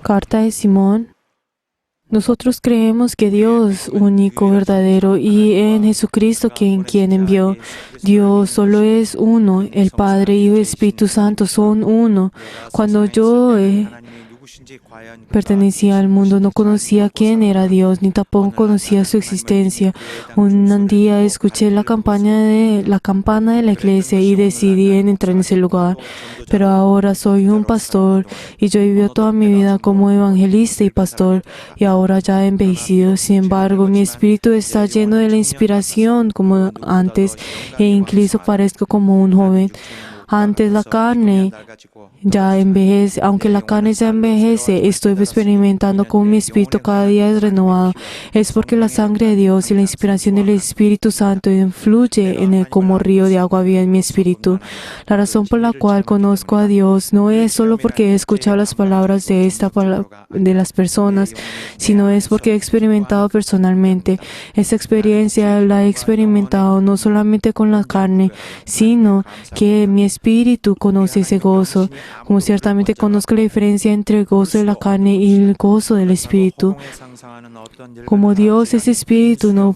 Carta de Simón. Nosotros creemos que Dios, único, verdadero, y en Jesucristo quien envió. Dios solo es uno, el Padre, Hijo y Espíritu Santo son uno. Cuando yo pertenecía al mundo, no conocía quién era Dios, ni tampoco conocía su existencia. Un día escuché la campana de la iglesia y decidí entrar en ese lugar. Pero ahora soy un pastor y yo he vivido toda mi vida como evangelista y pastor, y ahora ya he envejecido. Sin embargo, mi espíritu está lleno de la inspiración como antes, e incluso parezco como un joven. Antes la carne ya envejece, aunque la carne ya envejece, estoy experimentando cómo mi espíritu cada día es renovado. Es porque la sangre de Dios y la inspiración del Espíritu Santo influye en él como río de agua viva en mi espíritu. La razón por la cual conozco a Dios no es solo porque he escuchado las palabras de las personas, sino es porque he experimentado personalmente. Esa experiencia la he experimentado no solamente con la carne, sino que mi espíritu conoce ese gozo, como ciertamente conozco la diferencia entre el gozo de la carne y el gozo del espíritu. Como Dios es espíritu, nadie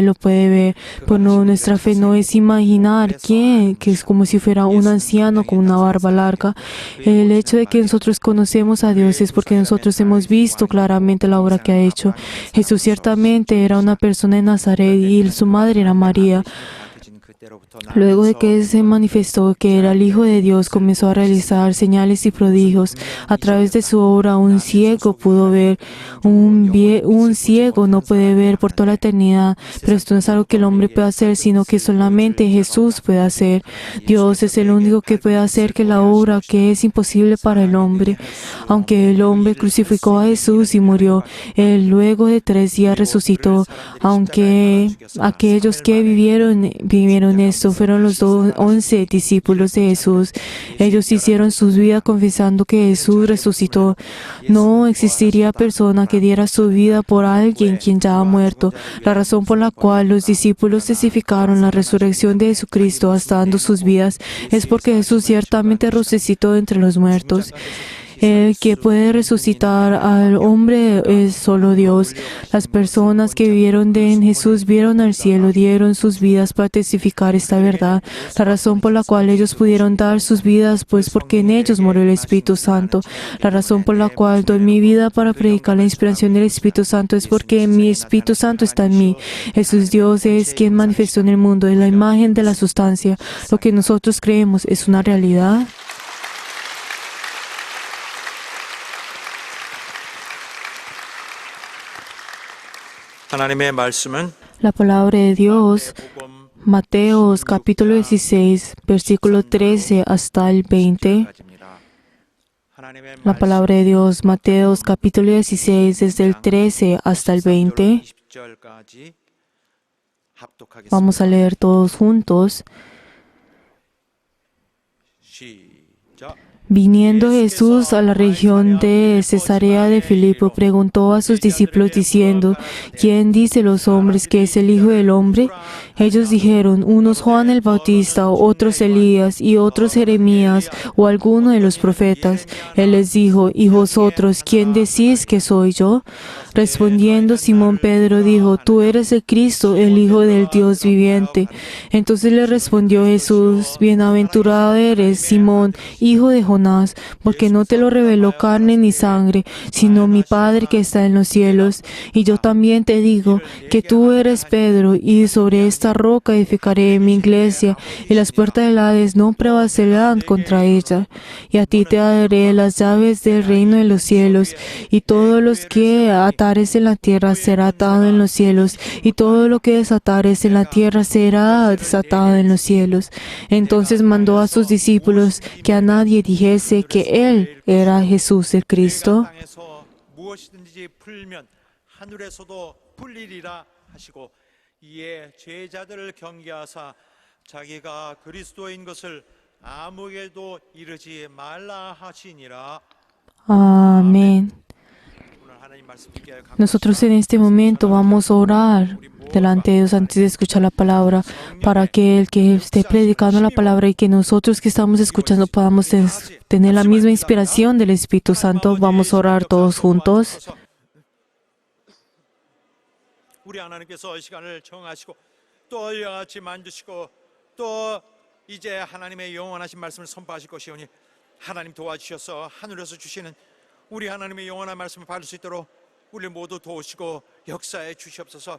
lo puede ver. Pero nuestra fe no es imaginar quién, que es como si fuera un anciano con una barba larga. El hecho de que nosotros conocemos a Dios es porque nosotros hemos visto claramente la obra que ha hecho. Jesús ciertamente era una persona de Nazaret y su madre era María. Luego de que se manifestó que era el Hijo de Dios, comenzó a realizar señales y prodigios. A través de su obra, un ciego pudo ver. Un ciego no puede ver por toda la eternidad, pero esto no es algo que el hombre puede hacer, sino que solamente Jesús puede hacer. Dios es el único que puede hacer que la obra que es imposible para el hombre. Aunque el hombre crucificó a Jesús y murió, Él luego de 3 días resucitó. Aunque aquellos que vivieron esto fueron los 11 discípulos de Jesús. Ellos hicieron sus vidas confesando que Jesús resucitó. No existiría persona que diera su vida por alguien quien ya ha muerto. La razón por la cual los discípulos testificaron la resurrección de Jesucristo hasta dando sus vidas es porque Jesús ciertamente resucitó entre los muertos. El que puede resucitar al hombre es solo Dios. Las personas que vivieron en Jesús vieron al cielo, dieron sus vidas para testificar esta verdad. La razón por la cual ellos pudieron dar sus vidas, pues porque en ellos murió el Espíritu Santo. La razón por la cual doy mi vida para predicar la inspiración del Espíritu Santo es porque mi Espíritu Santo está en mí. Jesús Dios es quien manifestó en el mundo, es la imagen de la sustancia. Lo que nosotros creemos es una realidad. La palabra de Dios, Mateos capítulo 16, versículo 13 hasta el 20. La palabra de Dios, Mateos capítulo 16, desde el 13 hasta el 20. Vamos a leer todos juntos. Viniendo Jesús a la región de Cesarea de Filipo, preguntó a sus discípulos diciendo: ¿Quién dice los hombres que es el Hijo del Hombre? Ellos dijeron: unos Juan el Bautista, otros Elías, y otros Jeremías, o alguno de los profetas. Él les dijo: ¿Y vosotros, quién decís que soy yo? Respondiendo Simón Pedro dijo: Tú eres el Cristo, el Hijo del Dios viviente. Entonces le respondió Jesús: Bienaventurado eres, Simón, hijo de Jonás, porque no te lo reveló carne ni sangre, sino mi Padre que está en los cielos. Y yo también te digo que tú eres Pedro, y sobre esta roca edificaré mi iglesia, y las puertas del Hades no prevalecerán contra ella. Y a ti te daré las llaves del reino de los cielos, y todos los que atares en la tierra será atado en los cielos, y todo lo que desatares en la tierra será desatado en los cielos. Entonces mandó a sus discípulos que a nadie dijese que Él era Jesús el Cristo. Amén. Nosotros en este momento vamos a orar delante de Dios antes de escuchar la palabra, para que el que esté predicando la palabra y que nosotros que estamos escuchando podamos tener la misma inspiración del Espíritu Santo. Vamos a orar todos juntos. 우리 하나님께서 이 시간을 정하시고 또 이와 같이 만드시고 또 이제 하나님의 영원하신 말씀을 선포하실 것이오니 하나님 도와주셔서 하늘에서 주시는 우리 하나님의 영원한 말씀을 받을 수 있도록 우리 모두 도우시고 역사해 주시옵소서.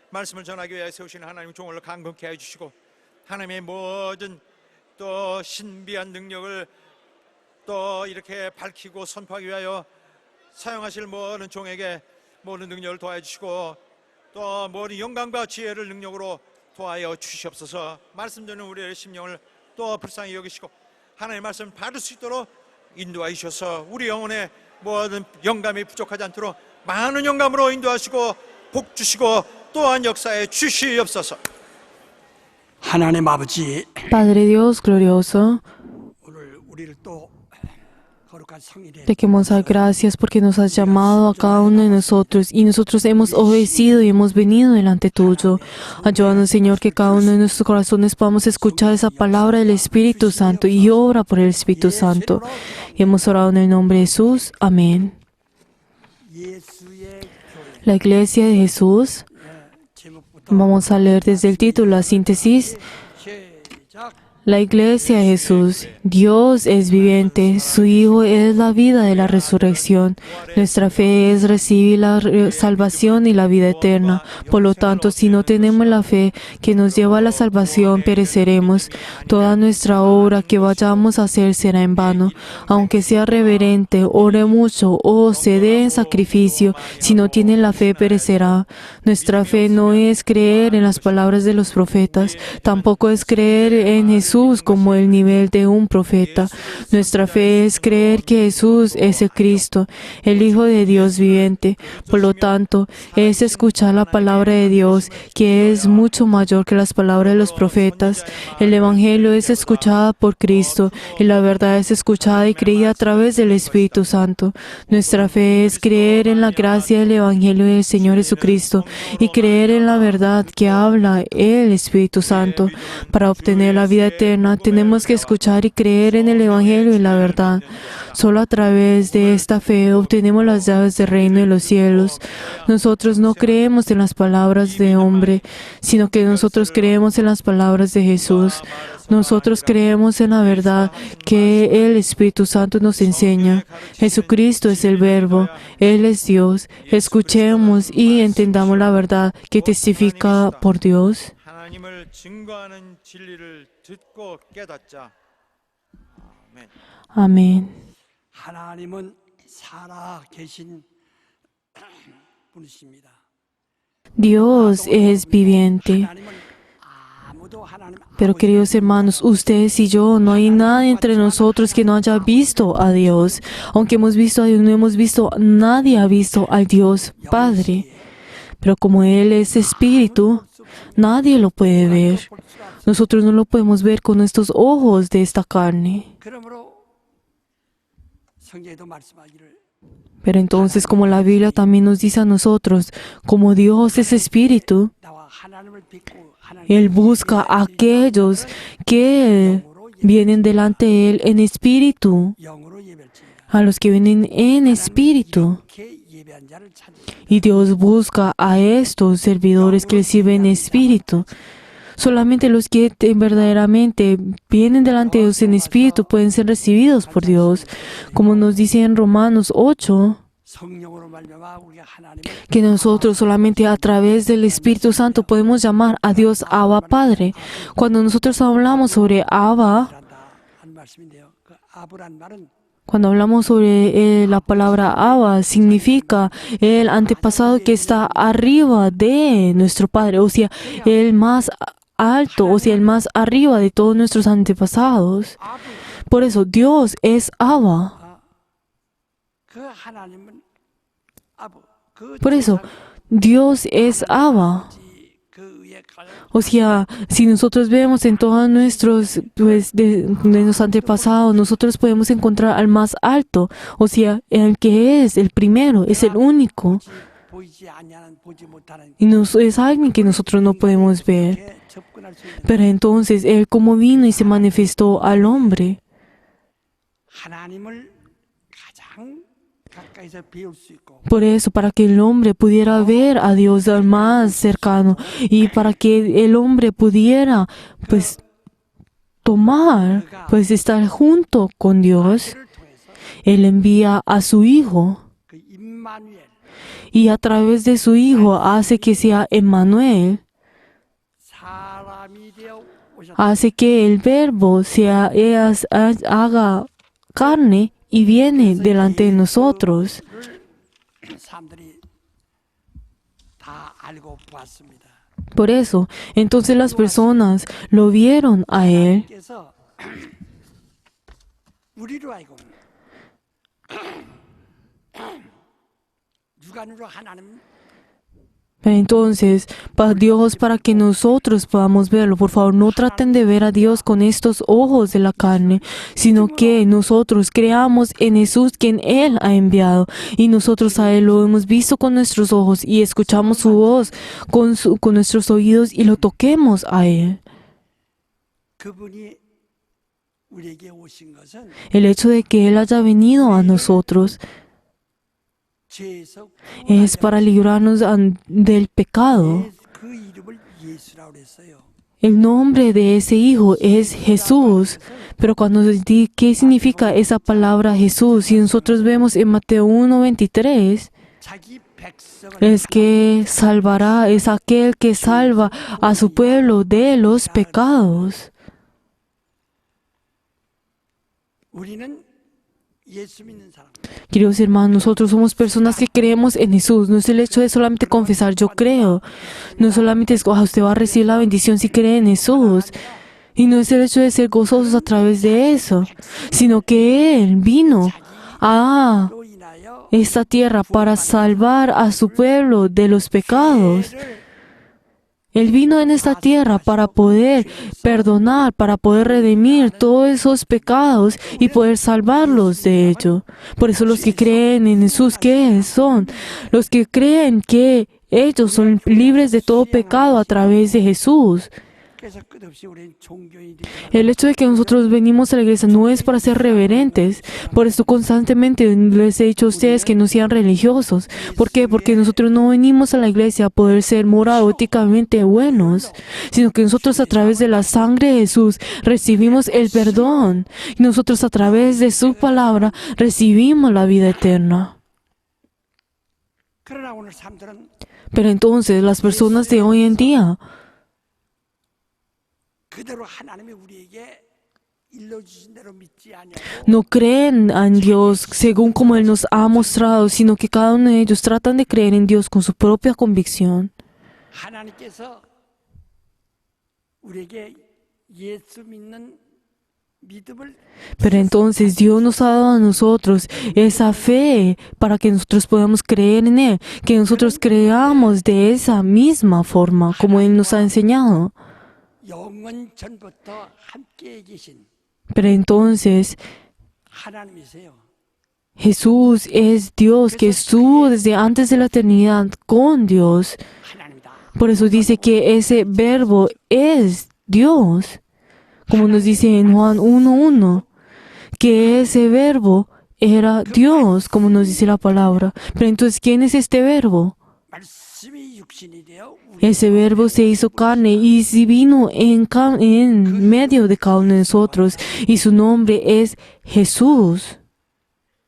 말씀을 전하기 위해 세우시는 하나님 종을 강건케 해주시고 하나님의 모든 또 신비한 능력을 또 이렇게 밝히고 선포하기 위하여 사용하실 모든 종에게 모든 능력을 도와해 주시고 또 모든 영광과 지혜를 능력으로 도하여 주시옵소서. 말씀 듣는 우리의 심령을 또 불쌍히 여기시고 하나님의 말씀 받을 수 있도록 인도하여 주셔서 우리 영혼의 모든 영감이 부족하지 않도록 많은 영감으로 인도하시고 복 주시고 또한 역사에 주시옵소서. 하나님 아버지, Padre Dios glorioso, 오늘 우리를 또 거룩한 성일에 te queremos dar gracias porque nos has llamado a cada uno de nosotros y nosotros hemos obedecido y hemos venido delante tuyo. Ayúdanos, Señor, que cada uno de nuestros corazones podamos escuchar esa palabra del Espíritu Santo y obra por el Espíritu Santo. Y hemos orado en el nombre de Jesús. Amén. 예수의 교회 La Iglesia de Jesús, 제목부터 vamos a leer desde el título, la síntesis. 시작. La Iglesia de Jesús, Dios es viviente, su Hijo es la vida de la resurrección. Nuestra fe es recibir la salvación y la vida eterna. Por lo tanto, si no tenemos la fe que nos lleva a la salvación, pereceremos. Toda nuestra obra que vayamos a hacer será en vano. Aunque sea reverente, ore mucho o se dé en sacrificio, si no tiene la fe, perecerá. Nuestra fe no es creer en las palabras de los profetas, tampoco es creer en Jesús como el nivel de un profeta. Nuestra fe es creer que Jesús es el Cristo, el Hijo de Dios viviente. Por lo tanto, es escuchar la palabra de Dios, que es mucho mayor que las palabras de los profetas. El Evangelio es escuchada por Cristo y la verdad es escuchada y creída a través del Espíritu Santo. Nuestra fe es creer en la gracia del Evangelio del Señor Jesucristo y creer en la verdad que habla el Espíritu Santo. Para obtener la vida eterna, tenemos que escuchar y creer en el Evangelio y la verdad. Solo a través de esta fe obtenemos las llaves del reino de los cielos. Nosotros no creemos en las palabras de hombre, sino que nosotros creemos en las palabras de Jesús. Nosotros creemos en la verdad que el Espíritu Santo nos enseña. Jesucristo es el Verbo, Él es Dios. Escuchemos y entendamos la verdad que testifica por Dios. 하나님을 증거하는 진리를 듣고 깨닫자. 아멘. Amén. 하나님은 살아 계신 분이십니다. Dios es viviente. 하나님은 아무도 하나님 Pero queridos hermanos, ustedes y yo, no hay nadie entre nosotros que no haya visto a Dios. Aunque hemos visto a Dios, no hemos visto, nadie ha visto al Dios Padre. Pero como Él es espíritu, nadie lo puede ver. Nosotros no lo podemos ver con estos ojos de esta carne. 그러므로 성경에도 말씀하기를 Pero entonces, como la Biblia también nos dice a nosotros, como Dios es espíritu, 나와 하나님을 믿고 하나님 Él busca a aquellos que vienen delante de Él en espíritu, 영으로 예배할지니라. a los que vienen en espíritu. 이렇게 예배한 자를 찾으시라. Y Dios busca a estos servidores que le sirven en espíritu. Solamente los que verdaderamente vienen delante de Dios en espíritu pueden ser recibidos por Dios. Como nos dice en Romanos 8, 성령으로 말미암아 우리가 하나님을 que nosotros solamente a través del Espíritu Santo podemos llamar a Dios Abba Padre. Cuando nosotros hablamos sobre Abba, 한다 한 말씀인데요. 그 아브란 말은 cuando hablamos sobre la palabra Abba, significa el antepasado que está arriba de nuestro Padre, o sea, el más alto, o sea, el más arriba de todos nuestros antepasados. Por eso, Dios es Abba. 그 하나님은 아버 그 Por eso, Dios es Abba. 그 위에 갈 O sea, si nosotros vemos en todos nuestros, pues, de los antepasados, nosotros podemos encontrar al más alto. O sea, el que es el primero, es el único. 보이지 아니하는 보지 못하는 Y es alguien que nosotros no podemos ver. 그렇게 접근할 수 있는 Pero entonces Él como vino y se manifestó al hombre. 하나님을 가장 가까이서 배울 수 있고 Por eso, para que el hombre pudiera ver a Dios al más cercano y para que el hombre pudiera, pues, tomar, pues, estar junto con Dios, 그를 통해서 Él envía a su Hijo 그 임마누엘 y a través de su Hijo hace que sea Emmanuel, 사람이 되어 오셨다. hace que el Verbo haga carne y viene delante de nosotros. 사람들이 다 알고 보았습니다. Por eso, entonces las personas lo vieron a Él. 그래서 우리로 하여금 육안으로 하나님 Entonces, para Dios, para que nosotros podamos verlo, por favor, no traten de ver a Dios con estos ojos de la carne, sino que nosotros creamos en Jesús, quien Él ha enviado, y nosotros a Él lo hemos visto con nuestros ojos y escuchamos su voz con nuestros oídos y lo toquemos a Él. 그분이 우리에게 오신 것은 El hecho de que Él haya venido a nosotros 죄에서 es para librarnos del pecado. 그 이름을 예수라고 그랬어요. El nombre de ese hijo es Jesús. Pero cuando ¿qué significa esa palabra Jesús? Si nosotros vemos en Mateo 1:23, 자기 백성을 es que salvará, es aquel que salva a su pueblo de los pecados. 우리는 예수 믿는 사람. Queridos hermanos, nosotros somos personas que creemos en Jesús. No es el hecho de solamente confesar yo creo. No solamente es, usted va a recibir la bendición si cree en Jesús. Y no es el hecho de ser gozosos a través de eso, sino que Él vino a 로 인하여 esta tierra para salvar a su pueblo de los pecados. Él vino en esta tierra para poder perdonar, para poder redimir todos esos pecados y poder salvarlos de ello. Por eso los que creen en Jesús, ¿qué son? Los que creen que ellos son libres de todo pecado a través de Jesús. 그래서 끝없이 우리는 종교인들이 El hecho de que nosotros venimos a la iglesia no es para ser reverentes. Por eso constantemente les he dicho a ustedes que no sean religiosos. ¿Por qué? Porque nosotros no venimos a la iglesia a poder ser moralmente buenos, sino que nosotros a través de la sangre de Jesús recibimos el perdón. Y nosotros a través de su palabra recibimos la vida eterna. 그러나 오늘 사람들은 Pero entonces las personas de hoy en día 그대로 하나님이 우리에게 일러주신 대로 믿지 아니하고 no creen en Dios según como Él nos ha mostrado, sino que cada uno de ellos tratan de creer en Dios con su propia convicción. 하나님께서 우리에게 예수 믿는 믿음을 Pero entonces Dios nos ha dado a nosotros esa fe para que nosotros podamos creer en Él, que nosotros creamos de esa misma forma como Él nos ha enseñado. 영원 전부터 함께 계신 Pero entonces 하나님이세요. Jesús es Dios que estuvo desde antes de la eternidad con Dios. 하나님이다. Por eso dice que ese verbo es Dios, como nos dice en Juan 1:1, que ese verbo era Dios, como nos dice la palabra. Pero entonces, ¿quién es este verbo? 말씀이 육신이 되어 Ese verbo se hizo carne y se vino en medio de cada uno de nosotros, y su nombre es Jesús.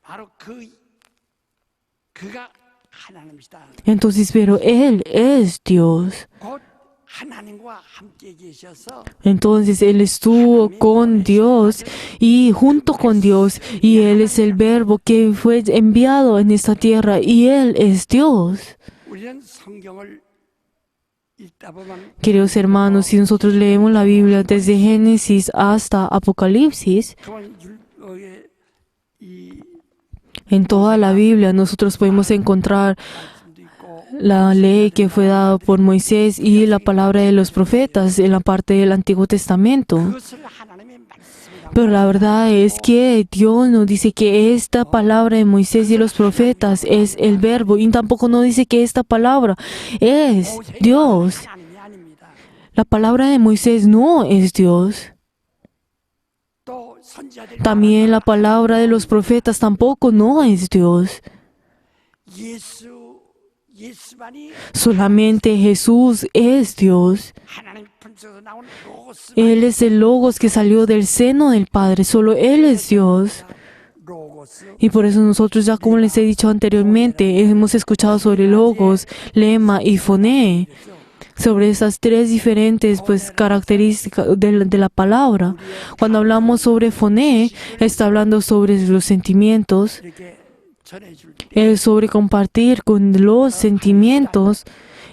바로 그가 하나님이시다. Entonces, pero Él es Dios. 곧 하나님과 함께 계셔서 Entonces Él estuvo con Dios y junto con Dios, y Él es el verbo que fue enviado en esta tierra, y Él es Dios. 우리는 성경을 읽다 보면 Queridos hermanos, si nosotros leemos la Biblia desde Génesis hasta Apocalipsis, 그만 이 en toda la Biblia nosotros podemos encontrar 말씀도 있고 la ley que fue dada por Moisés y la palabra de los profetas en la parte del Antiguo Testamento. 그것을 하나님의 말씀이라고 Pero la verdad es que Dios no dice que esta palabra de Moisés y los profetas es el verbo, y tampoco no dice que esta palabra es Dios. 하나님이 아닙니다. La palabra de Moisés no es Dios. 또 선지자들이 También la palabra de los profetas tampoco no es Dios. 예수만이 Solamente Jesús es Dios. 하나님 품속에서 나온 로고스 Él es el Logos que salió del seno del Padre. Solo Él es Dios. 로고스 Y por eso nosotros, ya como les he dicho anteriormente, hemos escuchado sobre Logos, Lema y Foné, sobre esas tres diferentes características de la palabra. Cuando hablamos sobre Foné, está hablando sobre los sentimientos, 이렇게 전해줄 때 sobre compartir con los sentimientos.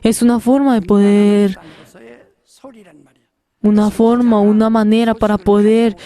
Es una forma de poder, 하나님으로서의 소리란 말이야. una forma, una manera para poder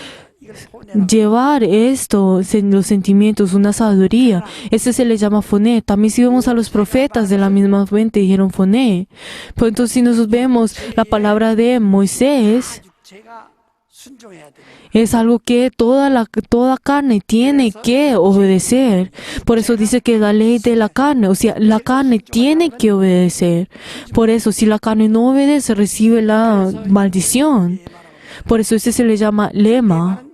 이걸 보내라. llevar esto, los sentimientos, una sabiduría. Este se le llama foné. También si vemos a los profetas de la misma fuente, dijeron foné. Pero entonces si nosotros vemos la palabra de Moisés, 육체가 순종해야 돼. es algo que toda carne tiene que obedecer. Por eso dice que la ley de la carne, o sea, la carne tiene que obedecer. Por eso, si la carne no obedece, recibe la maldición. Por eso este se le llama lema.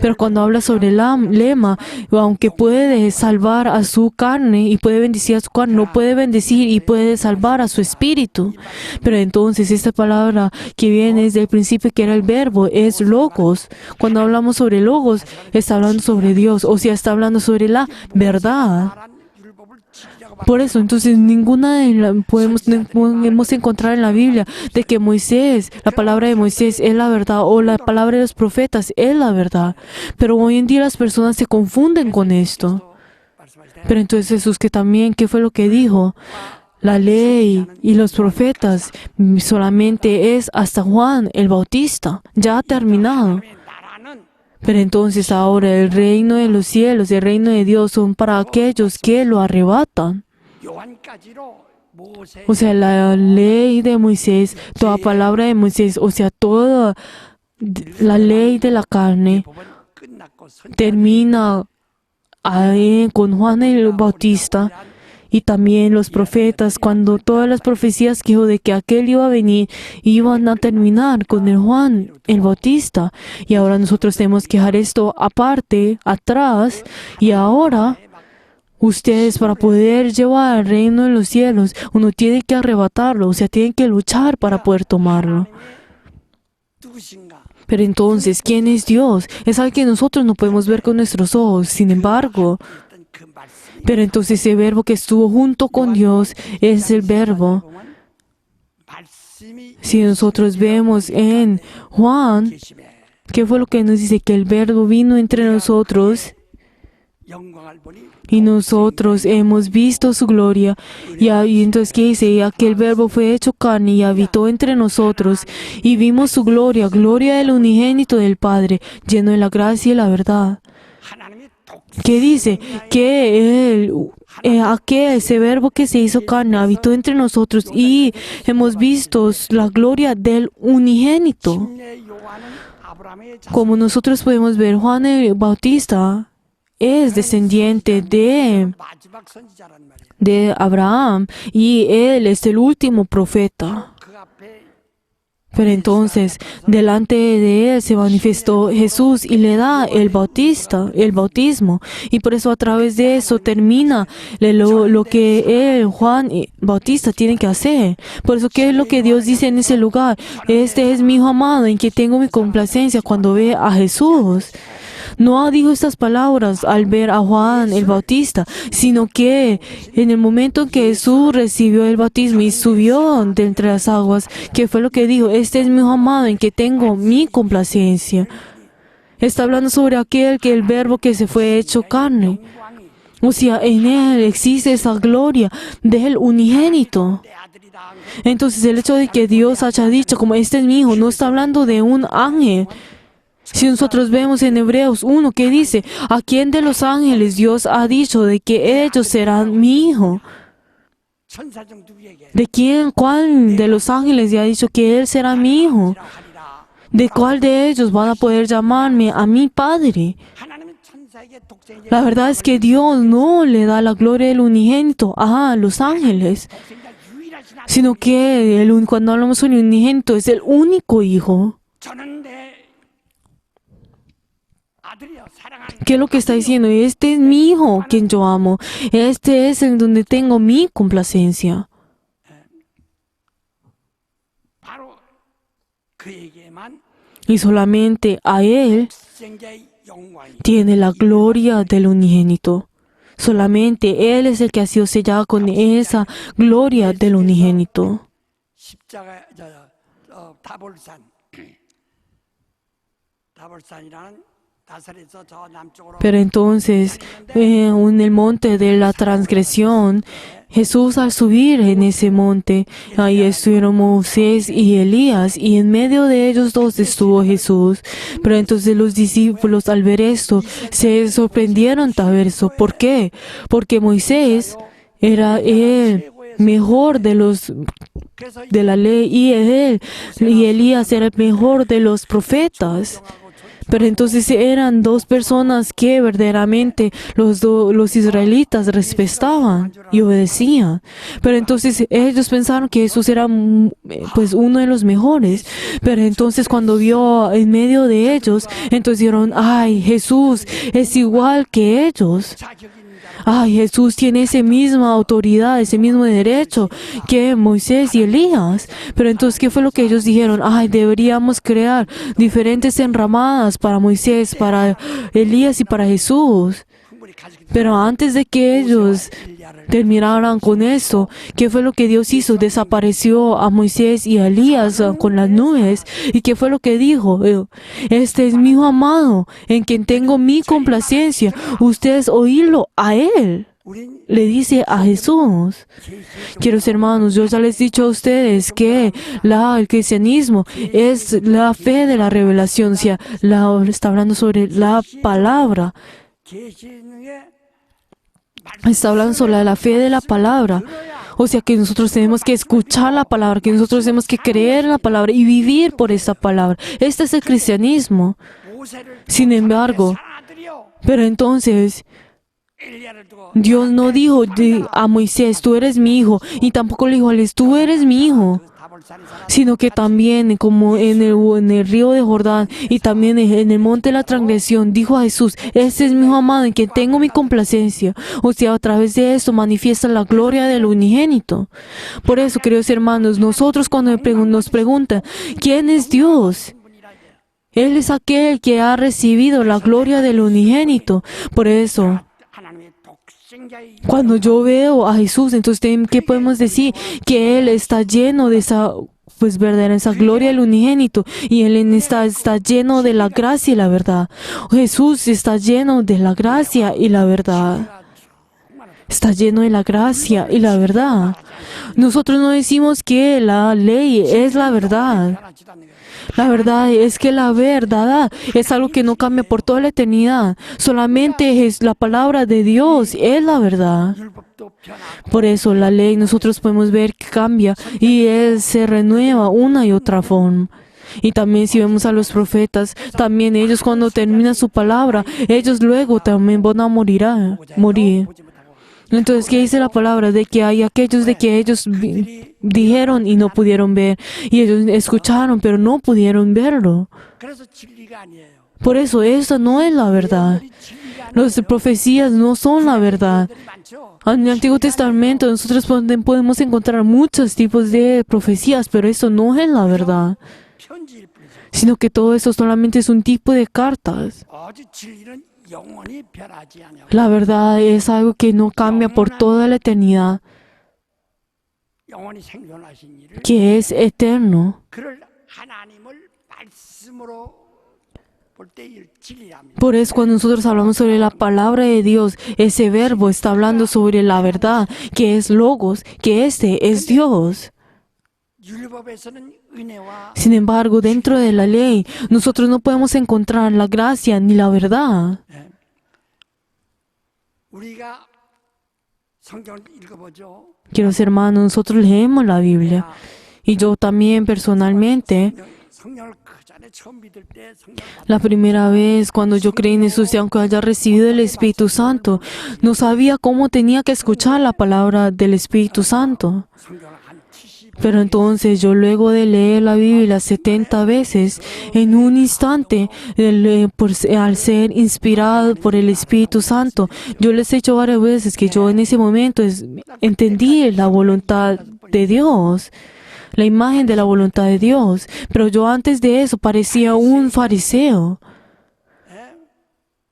Pero cuando habla sobre el lema, aunque puede salvar a su carne y puede bendecir a su carne, no puede bendecir y puede salvar a su espíritu. Pero entonces esta palabra que viene desde el principio, que era el verbo, es logos. Cuando hablamos sobre logos, está hablando sobre Dios, o sea, está hablando sobre la verdad. 말한 율법을 지키자고 Por eso, entonces, ninguna podemos encontrar en la Biblia de que Moisés, la palabra de Moisés es la verdad o la palabra de los profetas es la verdad. Pero hoy en día las personas se confunden con esto. 말씀하실 때 Pero entonces Jesús, que también, ¿qué fue lo que dijo? La ley y los profetas solamente es hasta Juan el Bautista. Ya ha terminado. 하나님의 나라는 Pero entonces ahora el reino de los cielos, el reino de Dios son para aquellos que lo arrebatan. 요한까지로 모세 O sea, la ley de Moisés, toda palabra de Moisés, o sea, toda la ley de la carne 법은 끝났고 선지자들이 termina ahí con Juan el Bautista y también los profetas, cuando todas las profecías que dijo de que aquel iba a venir, iban a terminar con el Juan el Bautista. Y ahora nosotros tenemos que dejar esto aparte, atrás, y ahora ustedes, para poder llevar al reino de los cielos, uno tiene que arrebatarlo, o sea, tienen que luchar para poder tomarlo. 누구신가? Pero entonces, ¿quién es Dios? Es algo que nosotros no podemos ver con nuestros ojos. Sin embargo, 어떤 그 말씀이 pero entonces ese verbo que estuvo junto con Dios es el verbo. 보면 말씀이 Si nosotros vemos en Juan, 계심에 ¿qué fue lo que nos dice? Que el verbo vino entre nosotros 영광을 보니 y nosotros hemos visto su gloria. Y entonces, ¿qué dice? Y aquel verbo fue hecho carne y habitó entre nosotros y vimos su gloria, gloria del unigénito del Padre, lleno de la gracia y la verdad. 하나님의 독 ¿Qué dice? Que ese verbo que se hizo carne habitó entre nosotros y hemos visto la gloria del unigénito. 침례 요한은 아브라함의 자손 Como nosotros podemos ver, Juan el Bautista es descendiente 마지막 선지자란 말이에요. de Abraham y él es el último profeta. 그 앞에 Pero entonces, delante de él se manifestó Jesús y le da el bautismo. Y por eso a través de eso termina lo que Juan Bautista tiene que hacer. Por eso, ¿qué es lo que Dios dice en ese lugar? Este es mi Hijo amado en que tengo mi complacencia cuando ve a Jesús. No dijo estas palabras al ver a Juan el Bautista, sino que en el momento en que Jesús recibió el bautismo y subió de entre las aguas, que fue lo que dijo: este es mi Hijo amado en que tengo mi complacencia. Está hablando sobre el verbo que se fue hecho carne. O sea, en él existe esa gloria del unigénito. 내 아들이다 한 것. Entonces el hecho de que Dios haya dicho como este es mi hijo, no está hablando de un ángel. Si nosotros vemos en Hebreos 1 que dice: ¿a quién de los ángeles Dios ha dicho de que ellos serán mi hijo? 천사 중 누구에게 ¿De quién, cuál de los ángeles ya ha dicho que Él será mi hijo? 하리라. ¿De cuál de ellos van a poder llamarme a mi Padre? 하나님은 천사에게 독생자 La verdad es que Dios no le da la gloria del unigénito a los ángeles, 독생자 유일하신 하나님. sino que cuando hablamos del unigénito es el único hijo. 저는 내 아들이여 사랑하는 ¿Qué es lo que está diciendo? Este es mi hijo, quien yo amo. Este es en donde tengo mi complacencia. 바로 그에게만 Y solamente a Él 독생자의 영광이 tiene la gloria del unigénito. Solamente Él es el que ha sido sellado con esa gloria del unigénito. 십자가 다볼산이라는 나사렛에서 저 남쪽으로 Pero entonces, en el monte de la transgresión, Jesús al subir en ese monte, ahí estuvieron Moisés y Elías, y en medio de ellos dos estuvo Jesús. Pero entonces los discípulos al ver esto se sorprendieron al ver eso. ¿Por qué? Porque Moisés era el mejor de los 그래서 de la ley y Elías era el mejor de los profetas. Pero entonces eran dos personas que verdaderamente los israelitas respetaban y obedecían. Pero entonces ellos pensaron que Jesús era pues uno de los mejores. Pero entonces cuando vio en medio de ellos, entonces dijeron, ay, Jesús es igual que ellos. Ay, Jesús tiene esa misma autoridad, ese mismo derecho que Moisés y Elías. Pero entonces, ¿qué fue lo que ellos dijeron? Ay, deberíamos crear diferentes enramadas para Moisés, para Elías y para Jesús. 충분히 가지고 Pero antes de que ellos terminaran con eso, ¿qué fue lo que Dios hizo? Desapareció a Moisés y a Elías con las nubes. ¿Y qué fue lo que dijo? Este es mi hijo amado, en quien tengo mi complacencia. Ustedes oídlo a Él. 우린 Le dice a Jesús. Queridos hermanos, yo ya les he dicho a ustedes que el cristianismo es la fe de la revelación. O sea, está hablando sobre la palabra. 계시능의 Está hablando sobre la fe de la palabra. O sea que nosotros tenemos que escuchar la palabra, que nosotros tenemos que creer en la palabra y vivir por esa palabra. Este es el cristianismo. 모세를 Sin embargo, 아들이요 pero entonces 엘리야를 두고 Dios no dijo a Moisés, tú eres mi hijo, y tampoco le dijo a Jesús, tú eres mi hijo, 다볼산에 살아 sino que también como en el río de Jordán y también en el monte de la transgresión, dijo a Jesús, este es mi hijo amado en quien tengo mi complacencia. O sea, a través de esto manifiesta la gloria del unigénito. Por eso, queridos hermanos, nosotros cuando nos preguntan, ¿quién es Dios? Él es aquel que ha recibido la gloria del unigénito. Por eso, 하나님의 독생자의 cuando yo veo a Jesús, entonces, ¿qué podemos decir? Que Él está lleno de esa, pues, verdadera, esa gloria del unigénito. Y Él está lleno de la gracia y la verdad. Jesús está lleno de la gracia y la verdad. Está lleno de la gracia y la verdad. Nosotros no decimos que la ley es la verdad. 변하지도 않는 거예요. La verdad es que la verdad es algo que no cambia por toda la eternidad. Solamente es la palabra de Dios, es la verdad. 율법도 변하고 Por eso la ley nosotros podemos ver que cambia y Él se renueva una y otra forma. Y también si vemos a los profetas, también ellos cuando terminan su palabra, ellos luego también van a morir. 보지 못하고 Entonces, ¿qué dice la palabra? De que hay aquellos de que ellos dijeron y no pudieron ver. Y ellos escucharon, pero no pudieron verlo. 그래서 진리가 아니에요. Por eso, esa no es la verdad. 진리가 Las profecías no son la verdad. 아니들이 많죠. En el Antiguo Testamento nosotros podemos encontrar muchos tipos de profecías, pero eso no es la verdad. 편지일 뿐이죠. Sino que todo eso solamente es un tipo de cartas. 아주 진리는 영원히 변하지 않아요. La verdad es algo que no cambia por toda la eternidad, 영원히 생존하신 이를 que es eterno. 그를 하나님을 말씀으로 볼 때 진리랍니다. Por eso cuando nosotros hablamos sobre la palabra de Dios, ese verbo está hablando sobre la verdad, que es logos, que este es Dios. 율법에서는 은혜와 Sin embargo, dentro de la ley, nosotros no podemos encontrar la gracia ni la verdad. 우리가 성경을 읽어보죠. Queridos hermanos, nosotros leemos la Biblia. Y yo también personalmente, 성령을 그 전에 처음 믿을 때 성령 la primera vez cuando yo creí en Jesús y aunque haya recibido el Espíritu Santo, no sabía cómo tenía que escuchar la palabra del Espíritu Santo. 성경을 한 70. Pero entonces yo luego de leer la Biblia 70 veces, en un instante, al ser inspirado por el Espíritu Santo, yo les he dicho varias veces que yo en ese momento entendí la voluntad de Dios, la imagen de la voluntad de Dios. Pero yo antes de eso parecía un fariseo.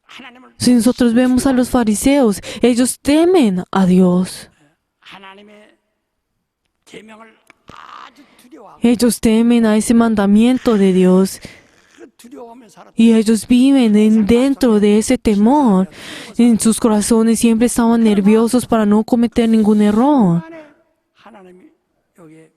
하나님을 Si nosotros vemos a los fariseos, ellos temen a Dios. 하나님의 계명을 아주 두려워하고 Ellos temen a ese mandamiento de Dios. 그 두려워하며 살았다. Y ellos viven dentro de ese temor. En sus corazones siempre estaban nerviosos para no cometer ningún error. 안에 하나님이 여기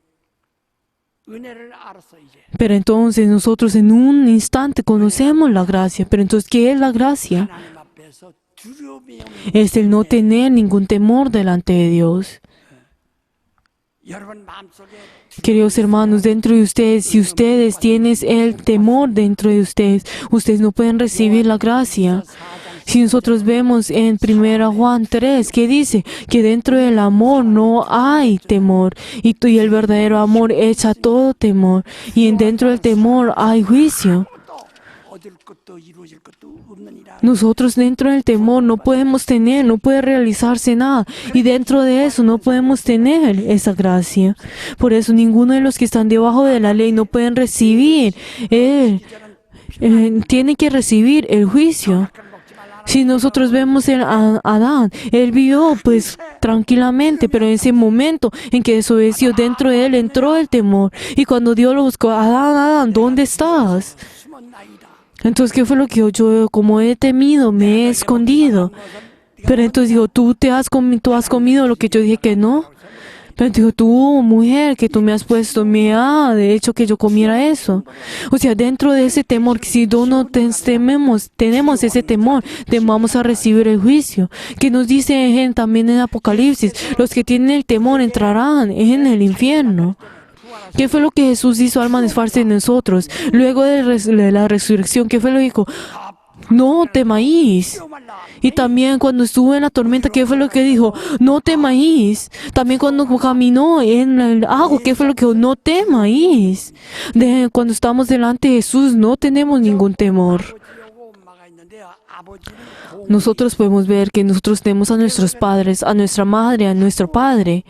은혜를 알았어 이제. Pero entonces nosotros en un instante conocemos la gracia. Pero entonces, ¿qué es la gracia? 하나님 앞에서 두려움이 없는 Es el no tener ningún temor delante de Dios. 여러분 마음속에 Queridos hermanos, dentro de ustedes, si ustedes tienen el temor dentro de ustedes no pueden recibir la gracia. Si nosotros vemos en 1 Juan 3, que dice que dentro del amor no hay temor, y el verdadero amor echa todo temor, y dentro del temor hay juicio. 또 얻을 것도 이루어질 것도 없느니라. Nosotros dentro del temor no puede realizarse nada, y dentro de eso no podemos tener esa gracia. Por eso ninguno de los que están debajo de la ley no pueden recibir, tiene que recibir el juicio. Si nosotros vemos a Adán, él vivió pues tranquilamente, pero en ese momento en que desobedeció, dentro de él entró el temor. Y cuando Dios lo buscó, Adán, Adán, ¿dónde estás? 숨었나이다. Entonces, ¿qué fue lo que yo, como he temido, me he escondido? Pero entonces digo, tú has comido lo que yo dije que no. Pero digo, tú, mujer, que tú me has puesto, de hecho que yo comiera eso. O sea, dentro de ese temor, si no tenemos ese temor, vamos a recibir el juicio. Que nos dice también en Apocalipsis, los que tienen el temor entrarán en el infierno. ¿Qué fue lo que Jesús hizo al manifestarse en nosotros? Luego de la resurrección, ¿qué fue lo que dijo? No temáis. Y también cuando estuvo en la tormenta, ¿qué fue lo que dijo? No temáis. También cuando caminó en el agua, ¿qué fue lo que dijo? No temáis. Cuando estamos delante de Jesús, no tenemos ningún temor. 아버지하고 엄마가 있는데 아버지는 Nosotros podemos ver que nosotros tenemos a nuestros padres, a nuestra madre, a nuestro padre.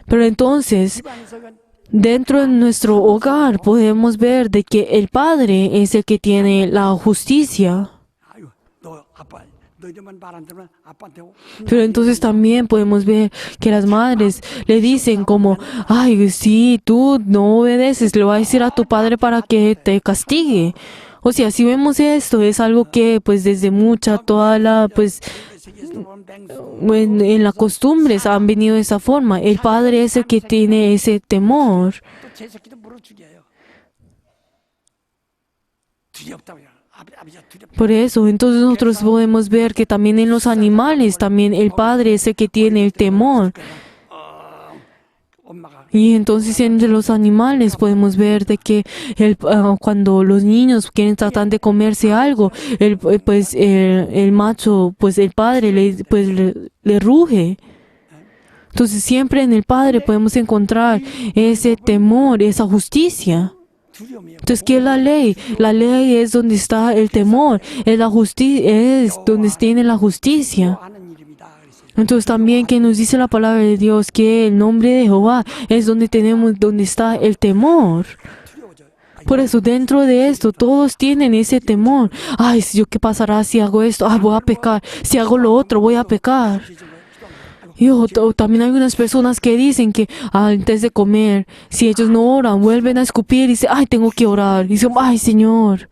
Pero entonces, 공간석은 dentro de nuestro hogar podemos ver de que el padre es el que tiene la justicia. 아유 너 아빠 너희들만 말 안 들으면 아빠한테 Pero entonces también podemos ver que las madres le dicen como, ay, si tú no obedeces, le voy a decir a tu padre para que te castigue. O sea, si vemos esto, es algo que pues desde 세계에서 온 맹수 en las costumbres han venido de esa forma. El padre es el que tiene ese temor. 또제 새끼도 물어 죽여요. 두렵다고요. 아버지가 두렵다. Por eso, entonces nosotros podemos ver que también en los animales, también el padre es el que tiene el temor. 엄마가 Y entonces entre los animales podemos ver de que cuando los niños quieren tratar de comerse algo, el macho, pues el padre le ruge. Entonces siempre en el padre podemos encontrar ese temor, esa justicia. 두려움이에요. Entonces, ¿qué es la ley? La ley es donde está el temor, es donde tiene la justicia. 하는 이름이다. 그랬어요. Entonces también que nos dice la palabra de Dios que el nombre de Jehová es donde está el temor. 두려워져요. Por eso dentro de esto todos tienen ese temor. Ay, ¿qué pasará si hago esto? Ah, voy a pecar. Si hago lo otro, voy a pecar. Y también hay unas personas que dicen que antes de comer, si ellos no oran, vuelven a escupir y dicen, ay, tengo que orar. Y dicen, ay, Señor.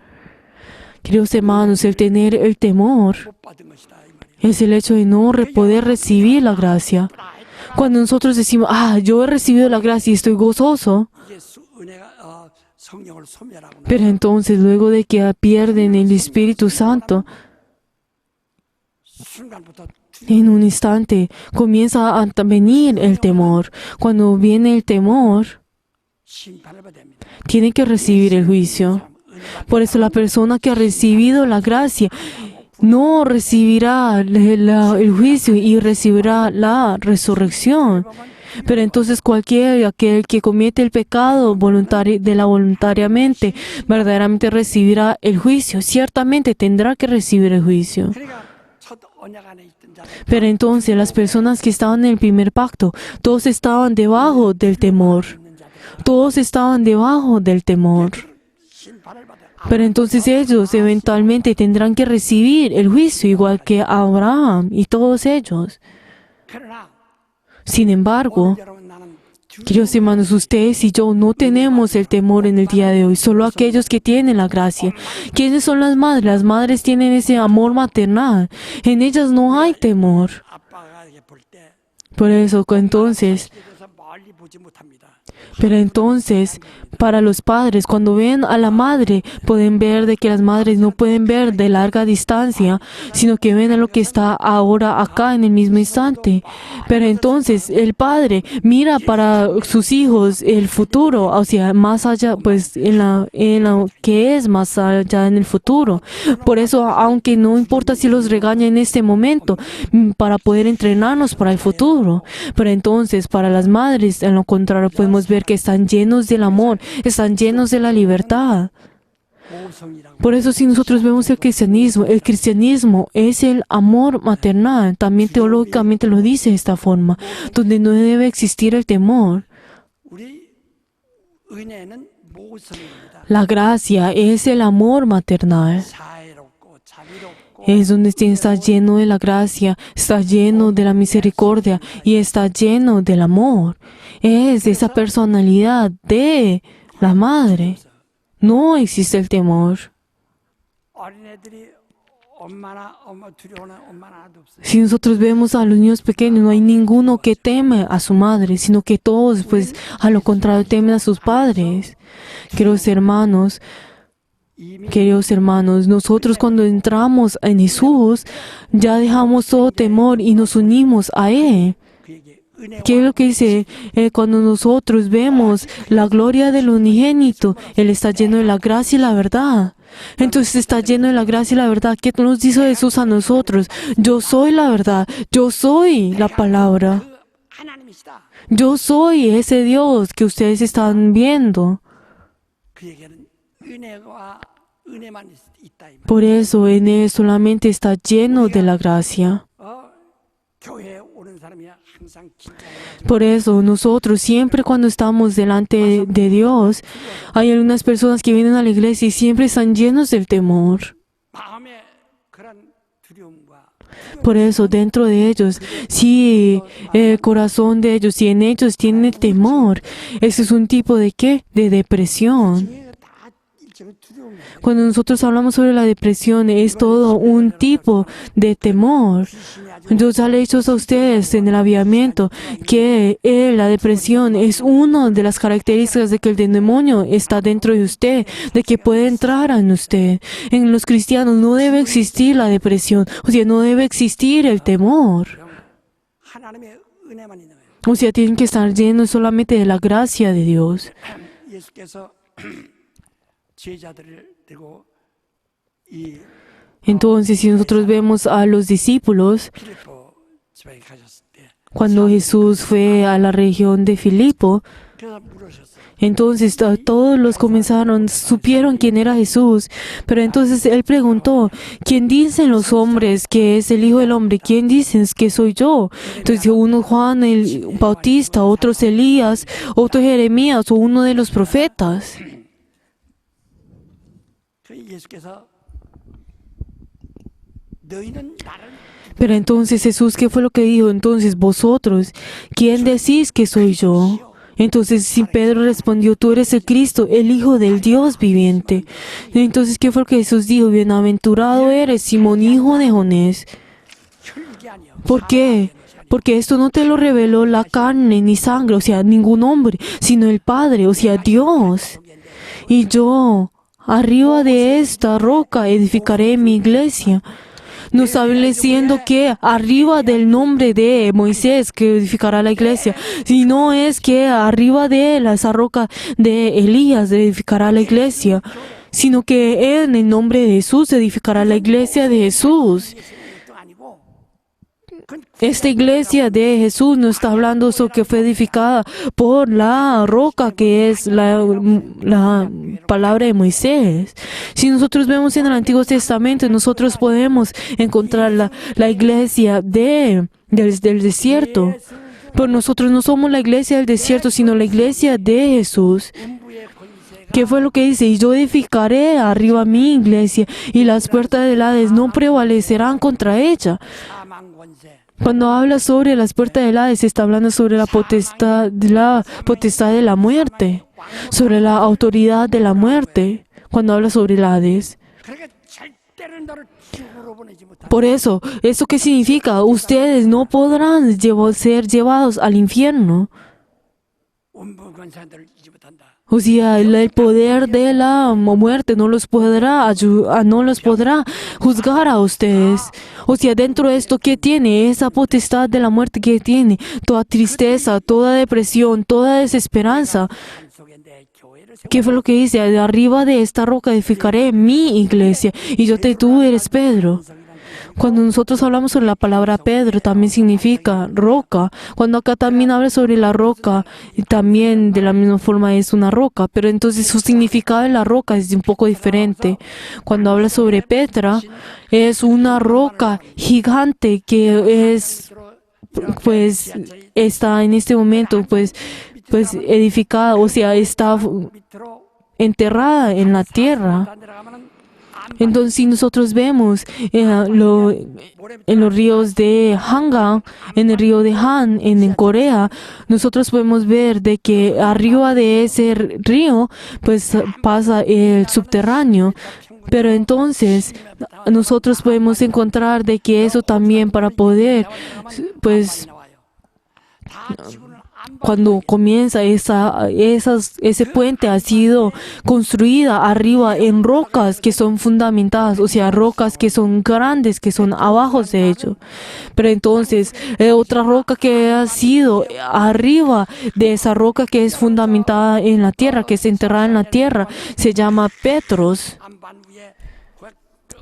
Queridos hermanos, el tener el temor 못 받은 것이다 이 말이에요. es el hecho de no poder recibir la gracia. Cuando nosotros decimos, yo he recibido la gracia y estoy gozoso, 이게 은혜가 성령을 소멸하고 pero entonces luego de que pierden el Espíritu Santo, 순간부터 En un instante comienza a venir el temor. Cuando viene el temor, 심판을 받아야 합니다. tiene que recibir el juicio. Por eso la persona que ha recibido la gracia no recibirá el juicio y recibirá la resurrección. Pero entonces aquel que comete el pecado voluntariamente, verdaderamente recibirá el juicio. Ciertamente tendrá que recibir el juicio. 그러니까 첫 언약 안에 있던 자들 Pero entonces las personas que estaban en el primer pacto, todos estaban debajo del temor. 있는 자들 Todos estaban debajo del temor. 심판을 받아. Pero entonces ellos eventualmente tendrán que recibir el juicio, igual que Abraham y todos ellos. 그러나 Sin embargo, 여러분 나는 queridos hermanos, ustedes y yo no tenemos el temor en el día de hoy, solo aquellos que tienen la gracia. ¿Quiénes son las madres? Las madres tienen ese amor maternal. En ellas no hay temor. 아빠가 이렇게 볼 때 Por eso, entonces, 그래서 멀리 보지 못합니다. pero entonces, para los padres, cuando ven a la madre, pueden ver de que las madres no pueden ver de larga distancia, sino que ven a lo que está ahora acá en el mismo instante. Pero entonces, el padre mira para sus hijos el futuro, o sea, más allá, pues, en la que es más allá en el futuro. Por eso, aunque no importa si los regaña en este momento, para poder entrenarnos para el futuro. Pero entonces, para las madres, en lo contrario, podemos ver que están llenos del amor, están llenos de la libertad. 모성이란 Por eso si nosotros vemos el cristianismo es el amor maternal, también teológicamente lo dice de esta forma, donde no debe existir el temor. 우리 은혜는 모성입니다. La gracia es el amor maternal. 자애롭고 자비롭고 Es donde está lleno de la gracia, está lleno de la misericordia y está lleno del amor. Es esa personalidad de la madre. No existe el temor. 어린애들이 엄마 두려워하는 엄마는 하나도 없어요. Si nosotros vemos a los niños pequeños, no hay ninguno que teme a su madre, sino que todos, pues, a lo contrario, temen a sus padres. Queridos hermanos, nosotros cuando entramos en Jesús, ya dejamos todo temor y nos unimos a Él. 그에게 은혜와 ¿Qué es lo que dice? Cuando nosotros vemos la gloria del unigénito, Él está lleno de la gracia y la verdad. Entonces está lleno de la gracia y la verdad. ¿Qué nos dice Jesús a nosotros? Yo soy la verdad, yo soy la palabra, 그 하나님이시다. yo soy ese Dios que ustedes están viendo. 그에게는 은혜와 은혜만 있다. 이 말. Por eso en Él solamente está lleno de la gracia. 교회에 오는 사람이 항상 긴장해가지고 Por eso nosotros siempre cuando estamos delante de Dios, hay algunas personas que vienen a la iglesia y siempre están llenos del temor. 마음에 그런 두려움과 Por eso dentro de ellos, si el corazón de ellos, si en ellos tiene temor, ese es un tipo de ¿qué? De depresión. 이게 다 일종의 두려움이에요. Cuando nosotros hablamos sobre la depresión, es todo un tipo de temor. Dios ha hecho a ustedes en el avivamiento que la depresión es una de las características de que el demonio está dentro de usted, de que puede entrar en usted. En los cristianos no debe existir la depresión, o sea, no debe existir el temor. 하나님의 은혜만 있는 거예요. O sea, tienen que estar llenos solamente de la gracia de Dios. 예수께서 제자들을 들고 이 Entonces, si nosotros vemos a los discípulos, 필리포 지방에 가셨을 때 cuando Jesús fue a la región de Filipo, 그래서 물으셨어요. entonces todos los supieron quién era Jesús, pero entonces él preguntó, ¿quién dicen los hombres que es el Hijo del Hombre? ¿Quién dicen que soy yo? Entonces uno Juan el Bautista, otros Elías, otro Jeremías o uno de los profetas. 그 예수께서 너희는 나를 Pero entonces Jesús, ¿qué fue lo que dijo? Entonces vosotros, ¿quién decís que soy yo? Entonces si Pedro respondió, tú eres el Cristo, el Hijo del Dios viviente. Entonces, ¿qué fue lo que Jesús dijo? Bienaventurado eres, Simón, hijo de Jonás. 혈육이 아니요. ¿Por qué? Porque esto no te lo reveló la carne ni sangre, o sea, ningún hombre, sino el Padre, o sea, Dios. Y yo, arriba de esta roca, edificaré mi iglesia. no está diciendo que arriba del nombre de Moisés que edificará la iglesia, sino es que arriba de esa roca de Elías edificará la iglesia, sino que en el nombre de Jesús edificará la iglesia de Jesús. 것도 아니고 Esta iglesia de Jesús no está hablando sobre que fue edificada por la roca que es la palabra de Moisés. Si nosotros vemos en el Antiguo Testamento, nosotros podemos encontrar la iglesia del desierto. Pero nosotros no somos la iglesia del desierto, sino la iglesia de Jesús. 음부의 권세가 ¿Qué fue lo que dice? Y yo edificaré arriba mi iglesia y las puertas del Hades no prevalecerán contra ella. 사망 권세 Cuando habla sobre las puertas del Hades, está hablando sobre la potestad de la muerte, sobre la autoridad de la muerte, cuando habla sobre el Hades. 그러니까 절대로 너를 지옥으로 보내지 못한다. Por eso, ¿eso qué significa? Ustedes no podrán ser llevados al infierno. 음부 권세들을 이지 못한다. O sea, el poder de la muerte no los podrá juzgar a ustedes. O sea, dentro de esto, ¿qué tiene? Esa potestad de la muerte que tiene. Toda tristeza, toda depresión, toda desesperanza. 산 속에 내 교회를 세워 ¿Qué fue lo que dice? De arriba de esta roca edificaré mi iglesia. Y tú eres Pedro. Cuando nosotros hablamos sobre la palabra Pedro, también significa roca. Cuando acá también habla sobre la roca, y también de la misma forma es una roca. Pero entonces su significado de la roca es un poco diferente. Cuando habla sobre Petra, es una roca gigante que es, pues, está en este momento, pues edificada, o sea, está 밑으로 enterrada en la tierra. 다 내려가면은 Entonces, si nosotros vemos en los ríos de Hangang, en el río de Han, en Corea, nosotros podemos ver de que arriba de ese río, pues pasa el subterráneo. Pero entonces, nosotros podemos encontrar de que eso también para poder, pues, 나와요. 다 지구는 안 cuando comienza ese puente ha sido construida arriba en rocas que son fundamentadas, o sea, rocas que son grandes, que son abajo de ello. Pero entonces, otra roca que ha sido arriba de esa roca que es fundamentada en la tierra, que es enterrada en la tierra, se llama Petros. 안반 위에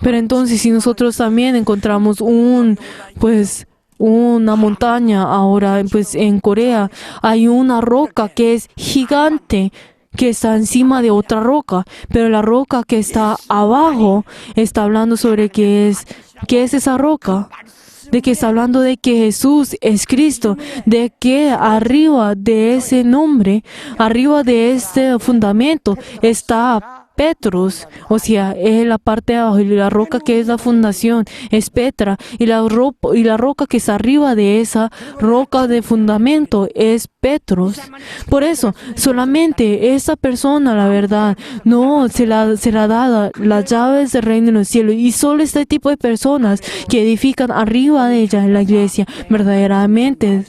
Pero entonces, si nosotros también encontramos una montaña ahora, pues en Corea hay una roca que es gigante, que está encima de otra roca, pero la roca que está abajo está hablando sobre qué es esa roca. De que está hablando de que Jesús es Cristo, de que arriba de ese nombre, arriba de este fundamento está Petros, o sea, es la parte de abajo, y la roca que es la fundación es Petra, y la roca que está arriba de esa roca de fundamento es Petros. Por eso, solamente esa persona, la verdad, no será dada las llaves del reino de los cielos, y solo este tipo de personas que edifican arriba de ella en la iglesia, verdaderamente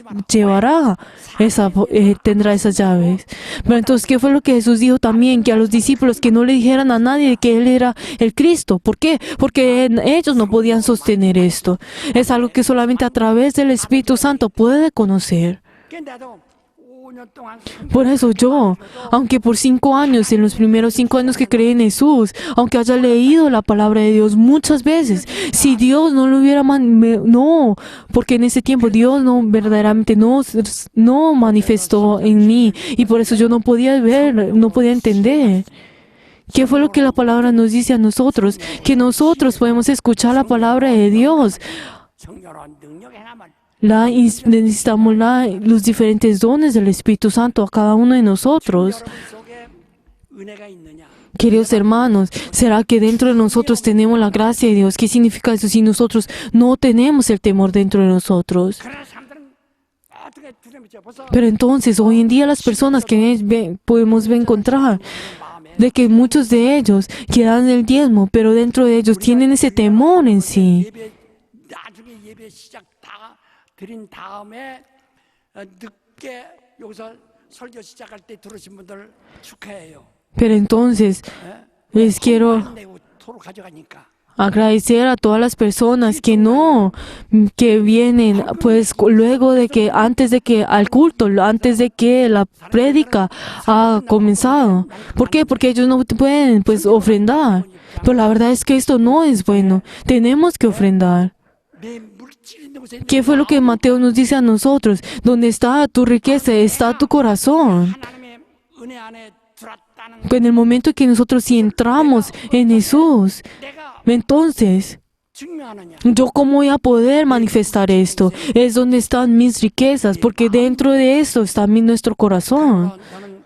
tendrá esas llaves. Pero entonces, ¿qué fue lo que Jesús dijo también? Que a los discípulos que no le dijeran a nadie que Él era el Cristo. ¿Por qué? Porque ellos no podían sostener esto. Es algo que solamente a través del Espíritu Santo puede conocer. 나도 5년 동안 Por eso yo, aunque por 5 años, en los primeros 5 años que creí en Jesús, aunque haya leído la palabra de Dios muchas veces, si Dios no lo hubiera no, porque en ese tiempo Dios verdaderamente no manifestó en mí, y por eso yo no podía ver, no podía entender. ¿Qué fue lo que la palabra nos dice a nosotros? Que nosotros podemos escuchar la palabra de Dios. 성령으로 능력 행함을 Necesitamos los diferentes dones del Espíritu Santo a cada uno de nosotros. 여러분 속에 은혜가 있느냐? Queridos hermanos, ¿será que dentro de nosotros tenemos la gracia de Dios? ¿Qué significa eso si nosotros no tenemos el temor dentro de nosotros? 그러나 사람들은 어떻게 두려움이죠? 벌써 Pero entonces, hoy en día las personas que podemos encontrar, 마음에 de que muchos de ellos que dan el diezmo, pero dentro de ellos tienen ese temor en sí. 예배 나중에 예배 시작 다 드린 다음에 늦게 여기서 설교 시작할 때 들으신 분들 축하해요. Pero entonces, les quiero 내고 토로 가져가니까 Agradecer a todas las personas que que vienen, pues luego de que, antes de que al culto, antes de que la prédica ha comenzado. ¿Por qué? Porque ellos no pueden, pues, ofrendar. Pero la verdad es que esto no es bueno. Tenemos que ofrendar. 내 물질이 있는 곳에 ¿Qué fue lo que Mateo nos dice a nosotros? Donde está tu riqueza, está tu corazón. 하나님의 은혜 안에 들어왔다는 En el momento que nosotros si entramos en Jesús, 내가 entonces, 증명하느냐? ¿yo cómo voy a poder manifestar esto? Es donde están mis riquezas, porque dentro de esto está nuestro corazón. 너는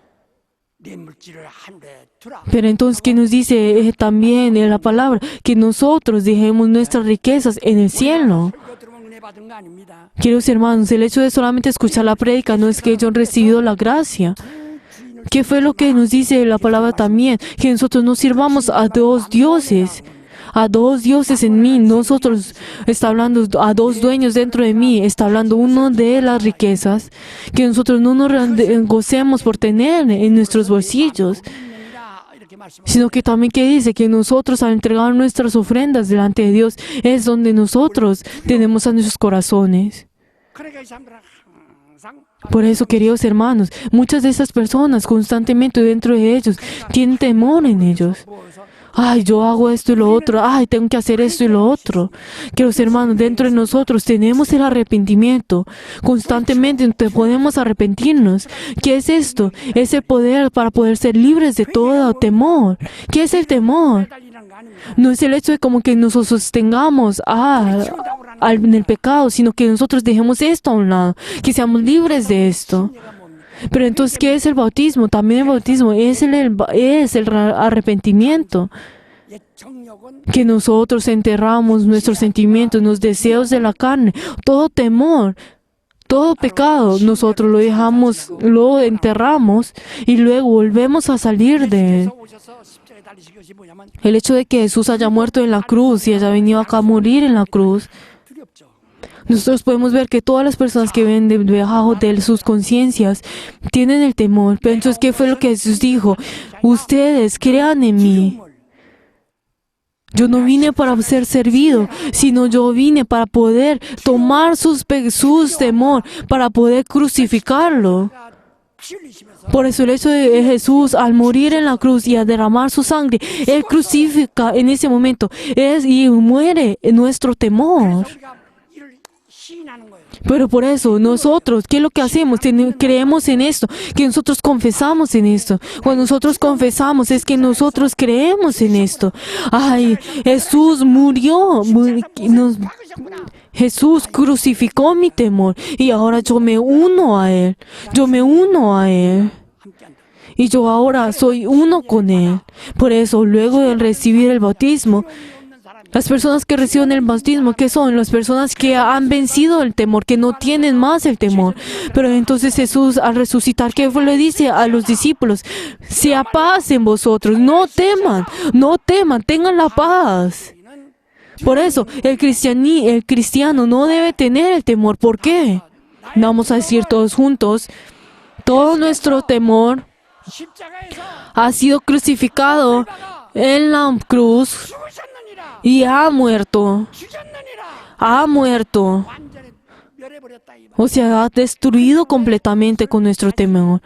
내 물질을 하늘에 두라. Pero entonces, ¿qué nos dice también en la palabra? Que nosotros dejemos nuestras riquezas en el cielo. 설교 들으면 은혜 받은 거 아닙니다. Queridos hermanos, el hecho de solamente escuchar la prédica no es que ellos han recibido la gracia. ¿Qué fue lo que nos dice la palabra también? Que nosotros no sirvamos a dos dioses. A dos dioses en mí. Nosotros está hablando a dos dueños dentro de mí. Está hablando uno de las riquezas que nosotros no nos gocemos por tener en nuestros bolsillos, 믿느니라 이렇게 말씀. sino que también que dice que nosotros al entregar nuestras ofrendas delante de Dios es donde nosotros tenemos a nuestros corazones. 그러니까 이 사람들은 항상 Por eso, queridos hermanos, muchas de esas personas constantemente dentro de ellos tienen temor en ellos. 모여서 Ay, yo hago esto y lo otro. Ay, tengo que hacer esto y lo otro. Queridos hermanos, dentro de nosotros tenemos el arrepentimiento. Constantemente podemos arrepentirnos. ¿Qué es esto? Es el poder para poder ser libres de todo temor. ¿Qué es el temor? 달리는 거 아닙니다. No es el hecho de como que nos sostengamos en el pecado, sino que nosotros dejemos esto a un lado, que seamos libres de esto. 내가 뭡니까? Pero entonces, ¿qué es el bautismo? También el bautismo es el arrepentimiento. 옛 정욕은 Que nosotros enterramos nuestros sentimientos, los deseos de la carne, todo temor, todo pecado, nosotros lo dejamos, lo enterramos y luego volvemos a salir de él. 예수께서 오셔서 십자가에 달리신 것이 뭐냐면 El hecho de que Jesús haya muerto en la cruz y haya venido acá a morir en la cruz, 두렵죠. nosotros podemos ver que todas las personas que ven debajo de sus conciencias tienen el temor. Pero entonces, ¿qué fue lo que Jesús dijo? Ustedes crean en mí. Yo no vine para ser servido, sino yo vine para poder tomar sus temor, para poder crucificarlo. 피 흘리시면서 Por eso el hecho de Jesús al morir en la cruz y a derramar su sangre, Él crucifica en ese momento y muere en nuestro temor. 우리가 이를 시인하는 거예요. Pero por eso nosotros, ¿qué es lo que hacemos? Creemos en esto, que nosotros confesamos en esto. Cuando nosotros confesamos es que nosotros creemos en esto. Ay, Jesús murió, Jesús crucificó mi temor y ahora yo me uno a Él. Yo me uno a Él. 함께한다. Y yo ahora soy uno con Él. Por eso, luego de recibir el bautismo, 없는 사람이 las personas que reciben el bautismo, ¿qué son? Las personas que han vencido el temor, que no tienen más el temor. Pero entonces Jesús al resucitar, ¿qué le dice a los discípulos? Sea paz en vosotros, no teman, tengan la paz. Por eso, el cristiano no debe tener el temor. ¿Por qué? Vamos a decir todos juntos, todo nuestro temor 십자가에서 ha sido crucificado en la cruz 죽으셨느니라. y ha muerto. 죽였느니라. Ha muerto. 완전히 멸해버렸다 이 말. O sea, ha destruido completamente con nuestro temor.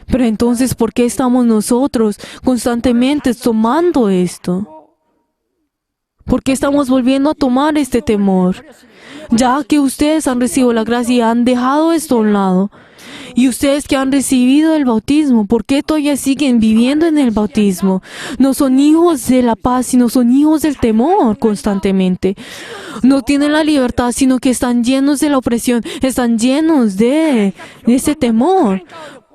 Pero entonces, ¿por qué estamos nosotros constantemente tomando esto? ¿Por qué estamos volviendo a tomar este temor? Ya que ustedes han recibido la gracia y han dejado esto a un lado. Y ustedes que han recibido el bautismo, ¿por qué todavía siguen viviendo en el bautismo? No son hijos de la paz, sino son hijos del temor constantemente. No tienen la libertad, sino que están llenos de la opresión, están llenos de ese temor.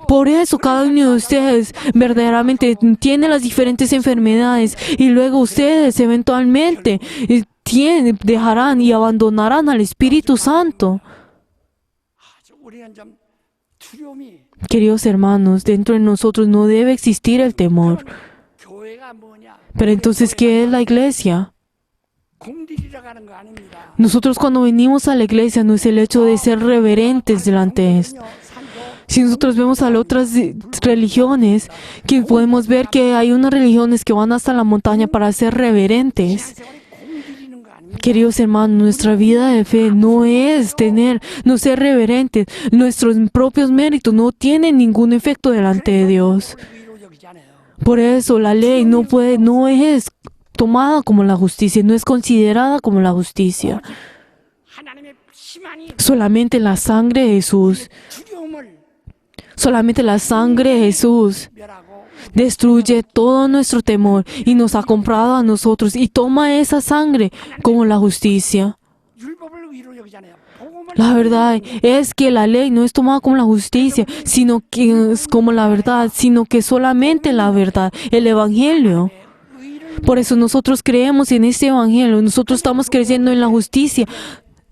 Por eso cada uno de ustedes verdaderamente tiene las diferentes enfermedades y luego ustedes eventualmente dejarán y abandonarán al Espíritu Santo. 우리는 좀 두려움이 Queridos hermanos, dentro de nosotros no debe existir el temor. 교회가 뭐냐? Pero entonces, ¿qué es la iglesia? 공들이라고 하는 거 아닙니다. Nosotros cuando venimos a la iglesia no es el hecho de ser reverentes delante de esto. Si nosotros vemos a las otras religiones, que podemos ver que hay unas religiones que van hasta la montaña para ser reverentes. 아닙니다. Queridos hermanos, nuestra vida de fe no ser reverentes. Nuestros propios méritos no tienen ningún efecto delante de Dios. 의로 여기지 않아요. Por eso la ley no es tomada como la justicia, no es considerada como la justicia. 하나님의 피만이 Solamente la sangre de Jesús, 두려움을 solamente la sangre de Jesús 멸하고 destruye todo nuestro temor y nos ha comprado a nosotros y toma esa sangre como la justicia. 율법을 의로 여기지 않아요. 복음을 La verdad es que la ley no es tomada como la justicia, sino que es como la verdad, sino que solamente la verdad, el Evangelio. 의를 Por eso nosotros creemos en este Evangelio, nosotros estamos creciendo en la justicia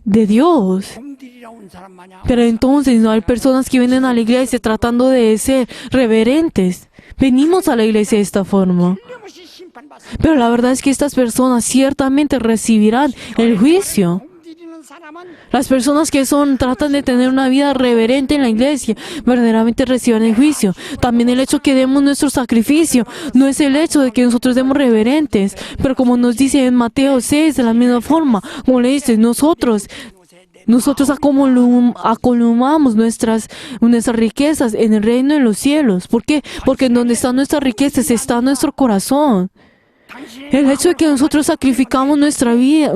de Dios. 공들이라 온 사람 마냥 Pero entonces no hay personas que vienen a la iglesia tratando de ser reverentes. Venimos a la iglesia de esta forma. 틀림없이 심판받습니다. Pero la verdad es que estas personas ciertamente recibirán el juicio. 공들이는 사람은 Las personas que tratan de tener una vida reverente en la iglesia, verdaderamente reciban el juicio. También el hecho que demos nuestro sacrificio no es el hecho de que nosotros demos reverentes, pero como nos dice en Mateo 6, de la misma forma, como le dice, nosotros acumulamos nuestras riquezas en el reino de los cielos. ¿Por qué? Porque en donde están nuestras riquezas está nuestro corazón. El hecho de que nosotros sacrificamos nuestra vida,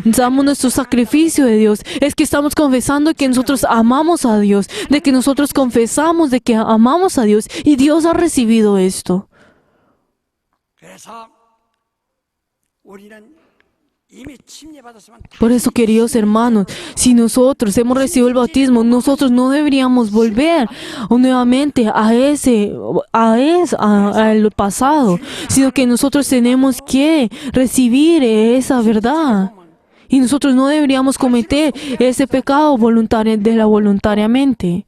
damos nuestro sacrificio de Dios, es que estamos confesando que nosotros amamos a Dios, de que nosotros confesamos de que amamos a Dios y Dios ha recibido esto. 그래서 우리는 이미 침례받았으면 Por eso, queridos hermanos, si nosotros hemos recibido el bautismo, nosotros no deberíamos volver nuevamente al pasado, sino que nosotros tenemos que recibir esa verdad. Y nosotros no deberíamos cometer ese pecado voluntariamente.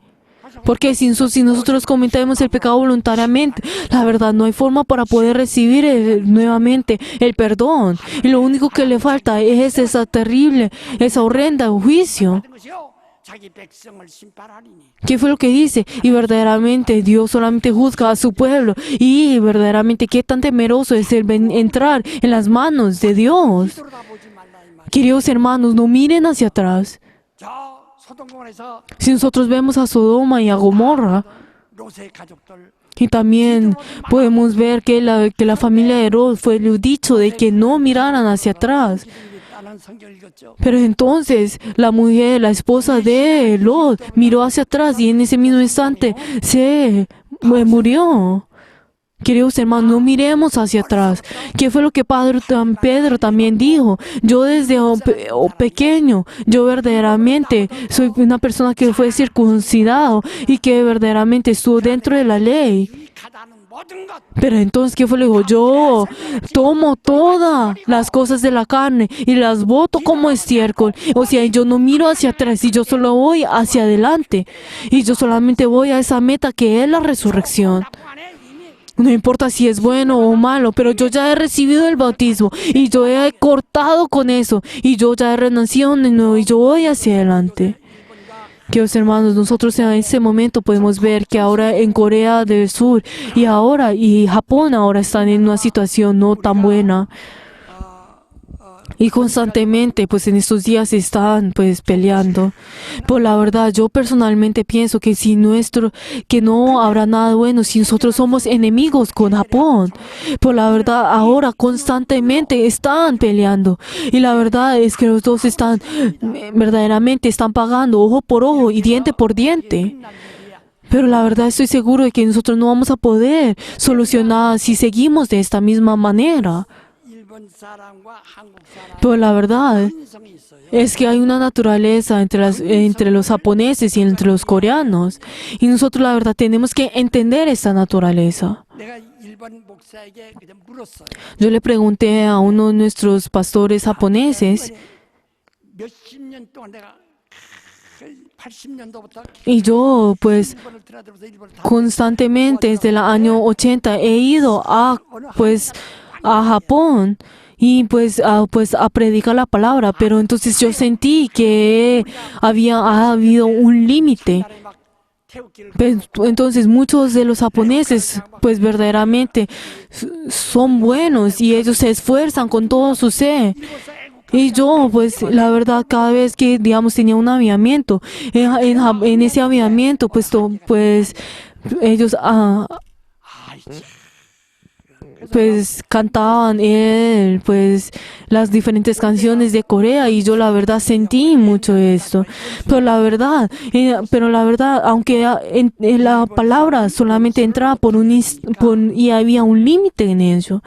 Porque si nosotros cometemos el pecado voluntariamente, la verdad no hay forma para poder recibir nuevamente el perdón. Y lo único que le falta es esa horrenda juicio. 받은 것이요 자기 백성을 심판하리니 ¿Qué fue lo que dice? Y verdaderamente Dios solamente juzga a su pueblo. Y verdaderamente qué tan temeroso es entrar en las manos de Dios. 돌아보지 말라 이 말. Queridos hermanos, no miren hacia atrás. 저 소돔공원에서 Si nosotros vemos a Sodoma y a Gomorra, 롯의 가족들 y también podemos ver que la familia de Lot fue dicho de que no miraran hacia atrás. 나는 성경 읽었죠. Pero entonces la esposa de Lot, miró hacia atrás y en ese mismo instante se murió. Queridos hermanos, no miremos hacia atrás. ¿Qué fue lo que Pedro también dijo? Yo desde pequeño, yo verdaderamente soy una persona que fue circuncidado y que verdaderamente estuvo dentro de la ley. 가다는 모든 것 Pero entonces, ¿qué fue? Le dijo, yo tomo todas las cosas de la carne y las boto como estiércol. O sea, yo no miro hacia atrás y yo solo voy hacia adelante. Y yo solamente voy a esa meta que es la resurrección. 나쁜 안에 이미 No importa si es bueno o malo, pero yo ya he recibido el bautismo y yo he cortado con eso y yo ya he renacido de nuevo y yo voy hacia adelante. Queridos hermanos, nosotros en ese momento podemos ver que ahora en Corea del Sur y Japón ahora están en una situación no tan buena. Y constantemente, pues en estos días están pues peleando. Por la verdad, yo personalmente pienso que que no habrá nada bueno si nosotros somos enemigos con Japón. Por la verdad, ahora constantemente están peleando. Y la verdad es que los dos verdaderamente están pagando ojo por ojo y diente por diente. Pero la verdad estoy seguro de que nosotros no vamos a poder solucionar si seguimos de esta misma manera. 일본 사람과 한국 사람 Pero la verdad 인성이 있어요. es que hay una naturaleza entre los japoneses y entre los coreanos. Y nosotros la verdad tenemos que entender esta naturaleza. 내가 일본 목사에게 그냥 물었어요. Yo le pregunté a uno de nuestros pastores japoneses 몇십 년 동안 내가 80년도부터 y yo pues 일본을 들어들어서 일본을 다 constantemente desde el año 80 he ido a Japón y pues a predicar la palabra, pero entonces yo sentí que ha habido un límite. 나를 막 태우기를 Entonces muchos de los japoneses pues verdaderamente son buenos y ellos se esfuerzan con todo su ser. 이곳에 애국 Y yo, pues, la verdad, cada vez que, digamos, tenía un avivamiento, en ese avivamiento, pues ellos 아이 참. pues cantaban pues las diferentes canciones de Corea y yo la verdad sentí mucho esto. Pero la verdad, aunque en la palabra solamente entraba y había un límite en ello.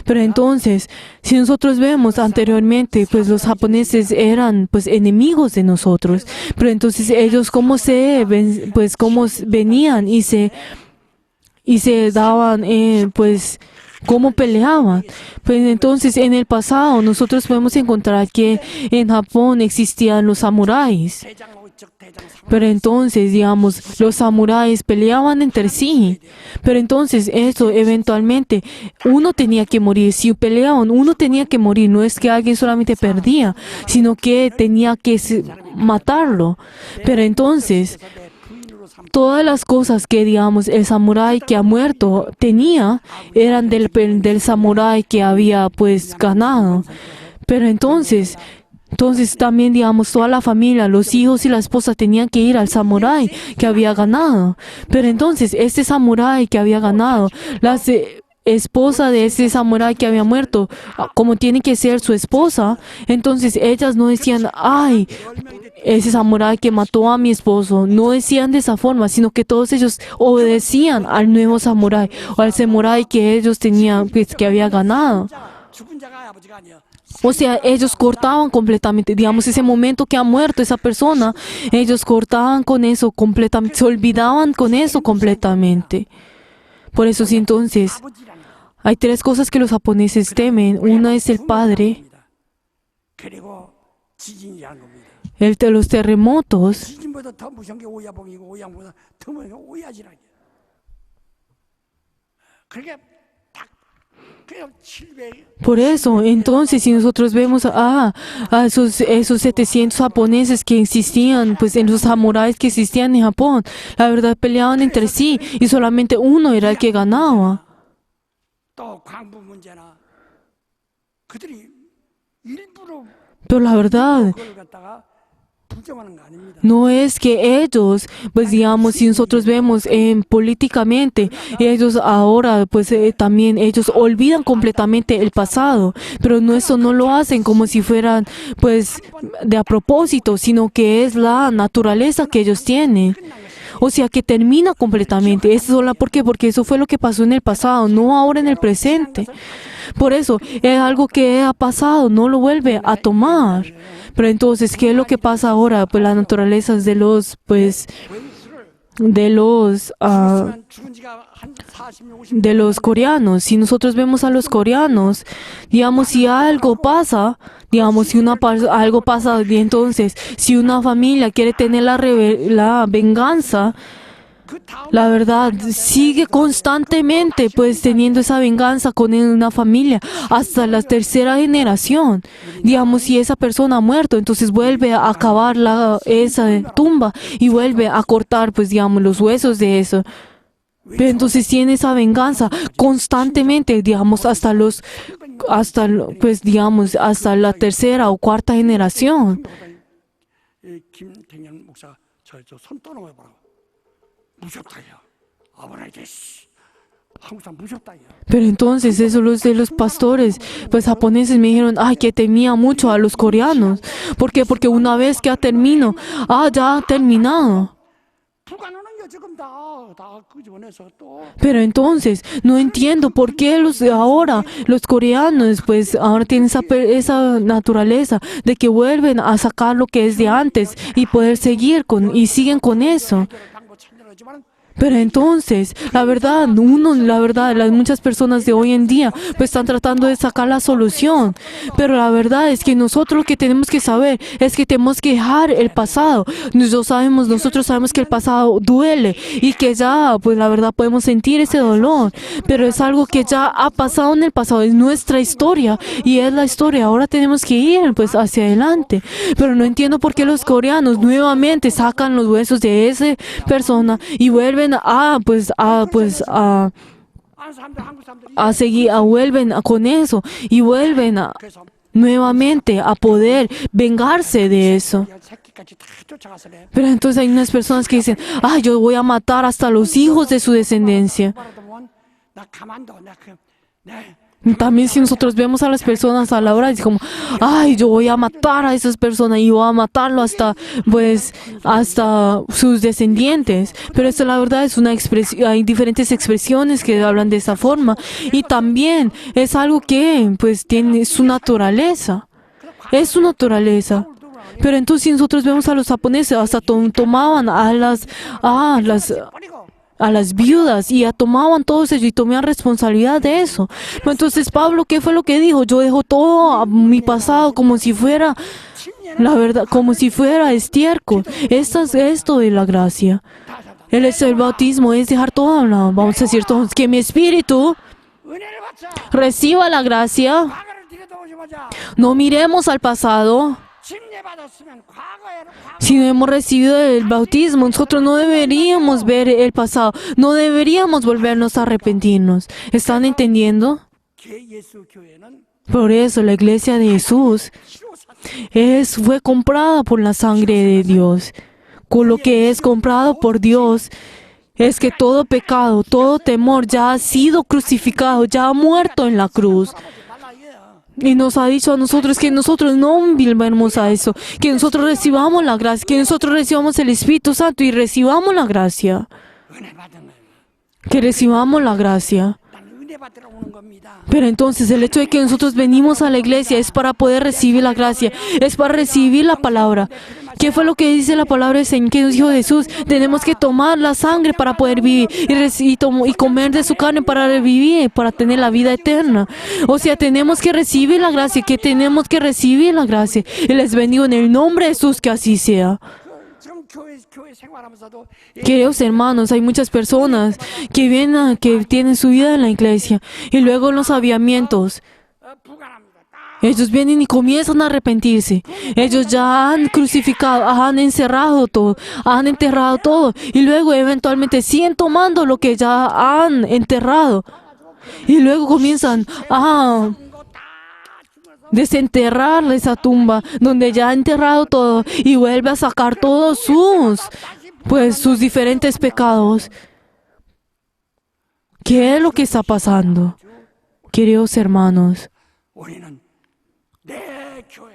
Pero entonces, si nosotros vemos anteriormente, pues los japoneses eran pues enemigos de nosotros. Pero entonces ellos cómo venían y se daban, pues cómo peleaban. Pues entonces en el pasado nosotros podemos encontrar que en Japón existían los samuráis. 대장하고 적 대장 상황. Pero entonces, digamos, los samuráis peleaban entre sí. Pero entonces eso eventualmente uno tenía que morir. Si peleaban, uno tenía que morir. No es que alguien solamente perdía, sino que tenía que matarlo. Pero entonces, 그래서 내 부인으로 삼. todas las cosas que, digamos, el samurái que ha muerto tenía eran del samurái que había, pues, ganado. Pero entonces también, digamos, toda la familia, los hijos y la esposa tenían que ir al samurái que había ganado. Pero entonces, este samurái que había ganado, esposa de ese samurái que había muerto, como tiene que ser su esposa, entonces ellas no decían, ay, ese samurái que mató a mi esposo, no decían de esa forma, sino que todos ellos obedecían al nuevo samurái o al samurái que ellos tenían, pues, que había ganado. 죽은 자가 아버지가 아니야. O sea, ellos cortaban completamente, digamos, ese momento que ha muerto esa persona, ellos cortaban con eso completamente, se olvidaban con eso completamente. Por eso sí, entonces, 아버지라는 거. hay tres cosas que los japoneses temen. Una es el padre, 그리고 지진이라는 겁니다. el de los terremotos. 지진보다 더 무서운 게 오야봉이고 오양보다 더 무서운 게 오야지라니야. 그게 딱 그냥 700. Por eso, entonces, si nosotros vemos a esos 700 japoneses que existían, pues en los samuráis que existían en Japón, la verdad peleaban entre sí y solamente uno era el que ganaba. 또 광부 문제나 그들이 일부러 Pero la verdad, 그걸 갖다가 부정하는 거 아닙니다. no es que ellos, pues digamos, si nosotros vemos políticamente, ellos ahora, pues también ellos olvidan completamente el pasado, pero no, eso no lo hacen como si fueran, pues, de a propósito, sino que es la naturaleza que ellos tienen. O sea, que termina completamente. ¿Por qué? Porque eso fue lo que pasó en el pasado, no ahora en el presente. Por eso, es algo que ha pasado, no lo vuelve a tomar. Pero entonces, ¿qué es lo que pasa ahora? Pues las naturalezas de los 죽은 지가 한 40년, 50년 de los coreanos. Si nosotros vemos a los coreanos, digamos, si algo pasa, digamos, si algo pasa, y entonces, si una familia quiere tener la venganza, 그 다음 la verdad, sigue constantemente, pues, teniendo esa venganza con una familia hasta la tercera generación. Digamos, si esa persona ha muerto, entonces vuelve a acabar esa tumba y vuelve a cortar, pues, digamos, los huesos de eso. Pero entonces tiene esa venganza constantemente, digamos, pues, digamos, hasta la tercera o cuarta generación. 김택년 목사가 저손 떠는 거 보라고 무섭다 야 아브라이 데스 한국 사람 무섭다 야. Pero entonces eso los de los pastores, pues japoneses me dijeron, ay, que temía mucho a los coreanos. ¿Por qué? Porque una vez que ya ha terminado. 불가능한 게 지금 다 끄집어내서 또 Pero entonces, no entiendo por qué los coreanos, pues ahora tienen esa naturaleza de que vuelven a sacar lo que es de antes y poder y siguen con eso. 방법 찾느라지만 Pero entonces, las muchas personas de hoy en día pues están tratando de sacar la solución. Pero la verdad es que nosotros lo que tenemos que saber es que tenemos que dejar el pasado. Nosotros sabemos que el pasado duele y que ya, pues la verdad podemos sentir ese dolor. Pero es algo que ya ha pasado en el pasado, es nuestra historia y es la historia. Ahora tenemos que ir pues hacia adelante. Pero no entiendo por qué los coreanos nuevamente sacan los huesos de esa persona y vuelven 아는 사람들 한국 사람들이 vuelven con eso y vuelven 그래서 nuevamente a poder vengarse de eso. 새끼까지 다 쫓아가서 그래. Pero entonces hay unas personas que dicen, yo voy a matar hasta los hijos de su descendencia. 말하다 보면 나 가만둬. 네. También si nosotros vemos a las personas a la hora, es como, yo voy a matar a esas personas y voy a matarlo hasta sus descendientes. Pero esto la verdad es una expresión, hay diferentes expresiones que hablan de esa forma. Y también es algo que pues tiene su naturaleza. Es su naturaleza. Pero entonces si nosotros vemos a los japoneses, hasta tomaban a las viudas y tomaban todos ellos y tomaban responsabilidad de eso. Entonces Pablo, ¿qué fue lo que dijo? Yo dejo todo a mi pasado como si fuera, la verdad, como si fuera estiércol. Esto es esto de la gracia. El hecho del bautismo es dejar todo a un lado. Vamos a decir todos que mi espíritu 은혜를 받자. reciba la gracia. 과거를 들여다보지 마자. No miremos al pasado. 침례 받았으면 과거 Si no hemos recibido el bautismo, nosotros no deberíamos ver el pasado, no deberíamos volvernos a arrepentirnos. ¿Están entendiendo? 예수 교회는 Por eso la iglesia de Jesús fue comprada por la sangre de Dios. Con lo que es comprado por Dios es que todo pecado, todo temor ya ha sido crucificado, ya ha muerto en la cruz. 말라 이거야. Y nos ha dicho a nosotros que nosotros no volvemos a eso, que nosotros recibamos la gracia, que nosotros recibamos el Espíritu Santo y recibamos la gracia, 은혜 받은 거야. que recibamos la gracia. 난 은혜 받으러 오는 겁니다. Pero entonces el hecho de que nosotros venimos a la iglesia es para poder recibir la gracia, es para recibir la palabra. ¿Qué fue lo que dice la palabra del Señor? ¿Qué nos dijo Jesús? Tenemos que tomar la sangre para poder vivir y comer de su carne para revivir, para tener la vida eterna. O sea, tenemos que recibir la gracia, que tenemos que recibir la gracia. Y les bendigo en el nombre de Jesús, que así sea. 지금 교회 생활하면서도 Queridos hermanos, hay muchas personas que vienen, que tienen su vida en la iglesia y luego en los aviamientos. 부관합니다. Ellos vienen y comienzan a arrepentirse. Ellos ya han crucificado, han encerrado todo, han enterrado todo. Y luego eventualmente siguen tomando lo que ya han enterrado. Y luego comienzan a desenterrar esa tumba donde ya ha enterrado todo. Y vuelve a sacar todos sus diferentes pecados. ¿Qué es lo que está pasando? Queridos hermanos, 우리는 내 교회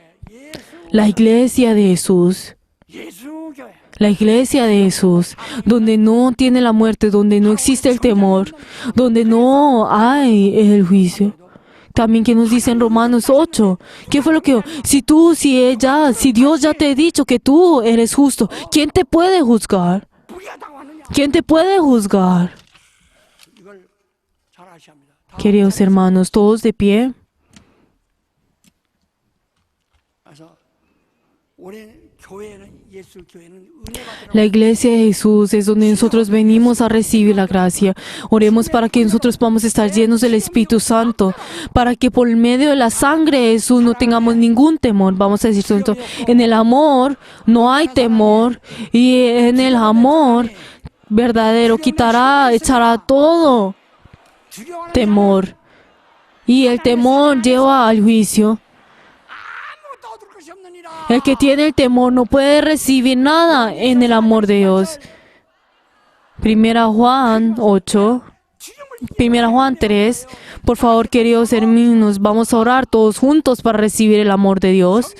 la iglesia de Jesús, 예수 교회 la iglesia de Jesús, donde no tiene la muerte, donde no existe el temor, donde no hay el juicio. También que nos dice en Romanos 8, ¿qué fue lo que? Si Dios ya te ha dicho que tú eres justo, ¿quién te puede juzgar? 불의하다고 하느냐? ¿Quién te puede juzgar? 이걸 잘 아셔야 합니다. Queridos hermanos, todos de pie. 그래서 우리 교회는 예수 교회는 은혜 받으러 La iglesia de Jesús es donde nosotros venimos a recibir la gracia. Oremos para que nosotros podamos estar llenos del Espíritu Santo, para que por medio de la sangre de Jesús no tengamos ningún temor. Vamos a decir esto. En el amor no hay temor, y en el amor verdadero echará todo 두려워하는 temor. Y el temor lleva al juicio. 아무것도 얻을 것이 없느니라. El que tiene el temor no puede recibir nada en el amor de Dios. Primera Juan 8. Primera Juan 3. Por favor, queridos hermanos, vamos a orar todos juntos para recibir el amor de Dios.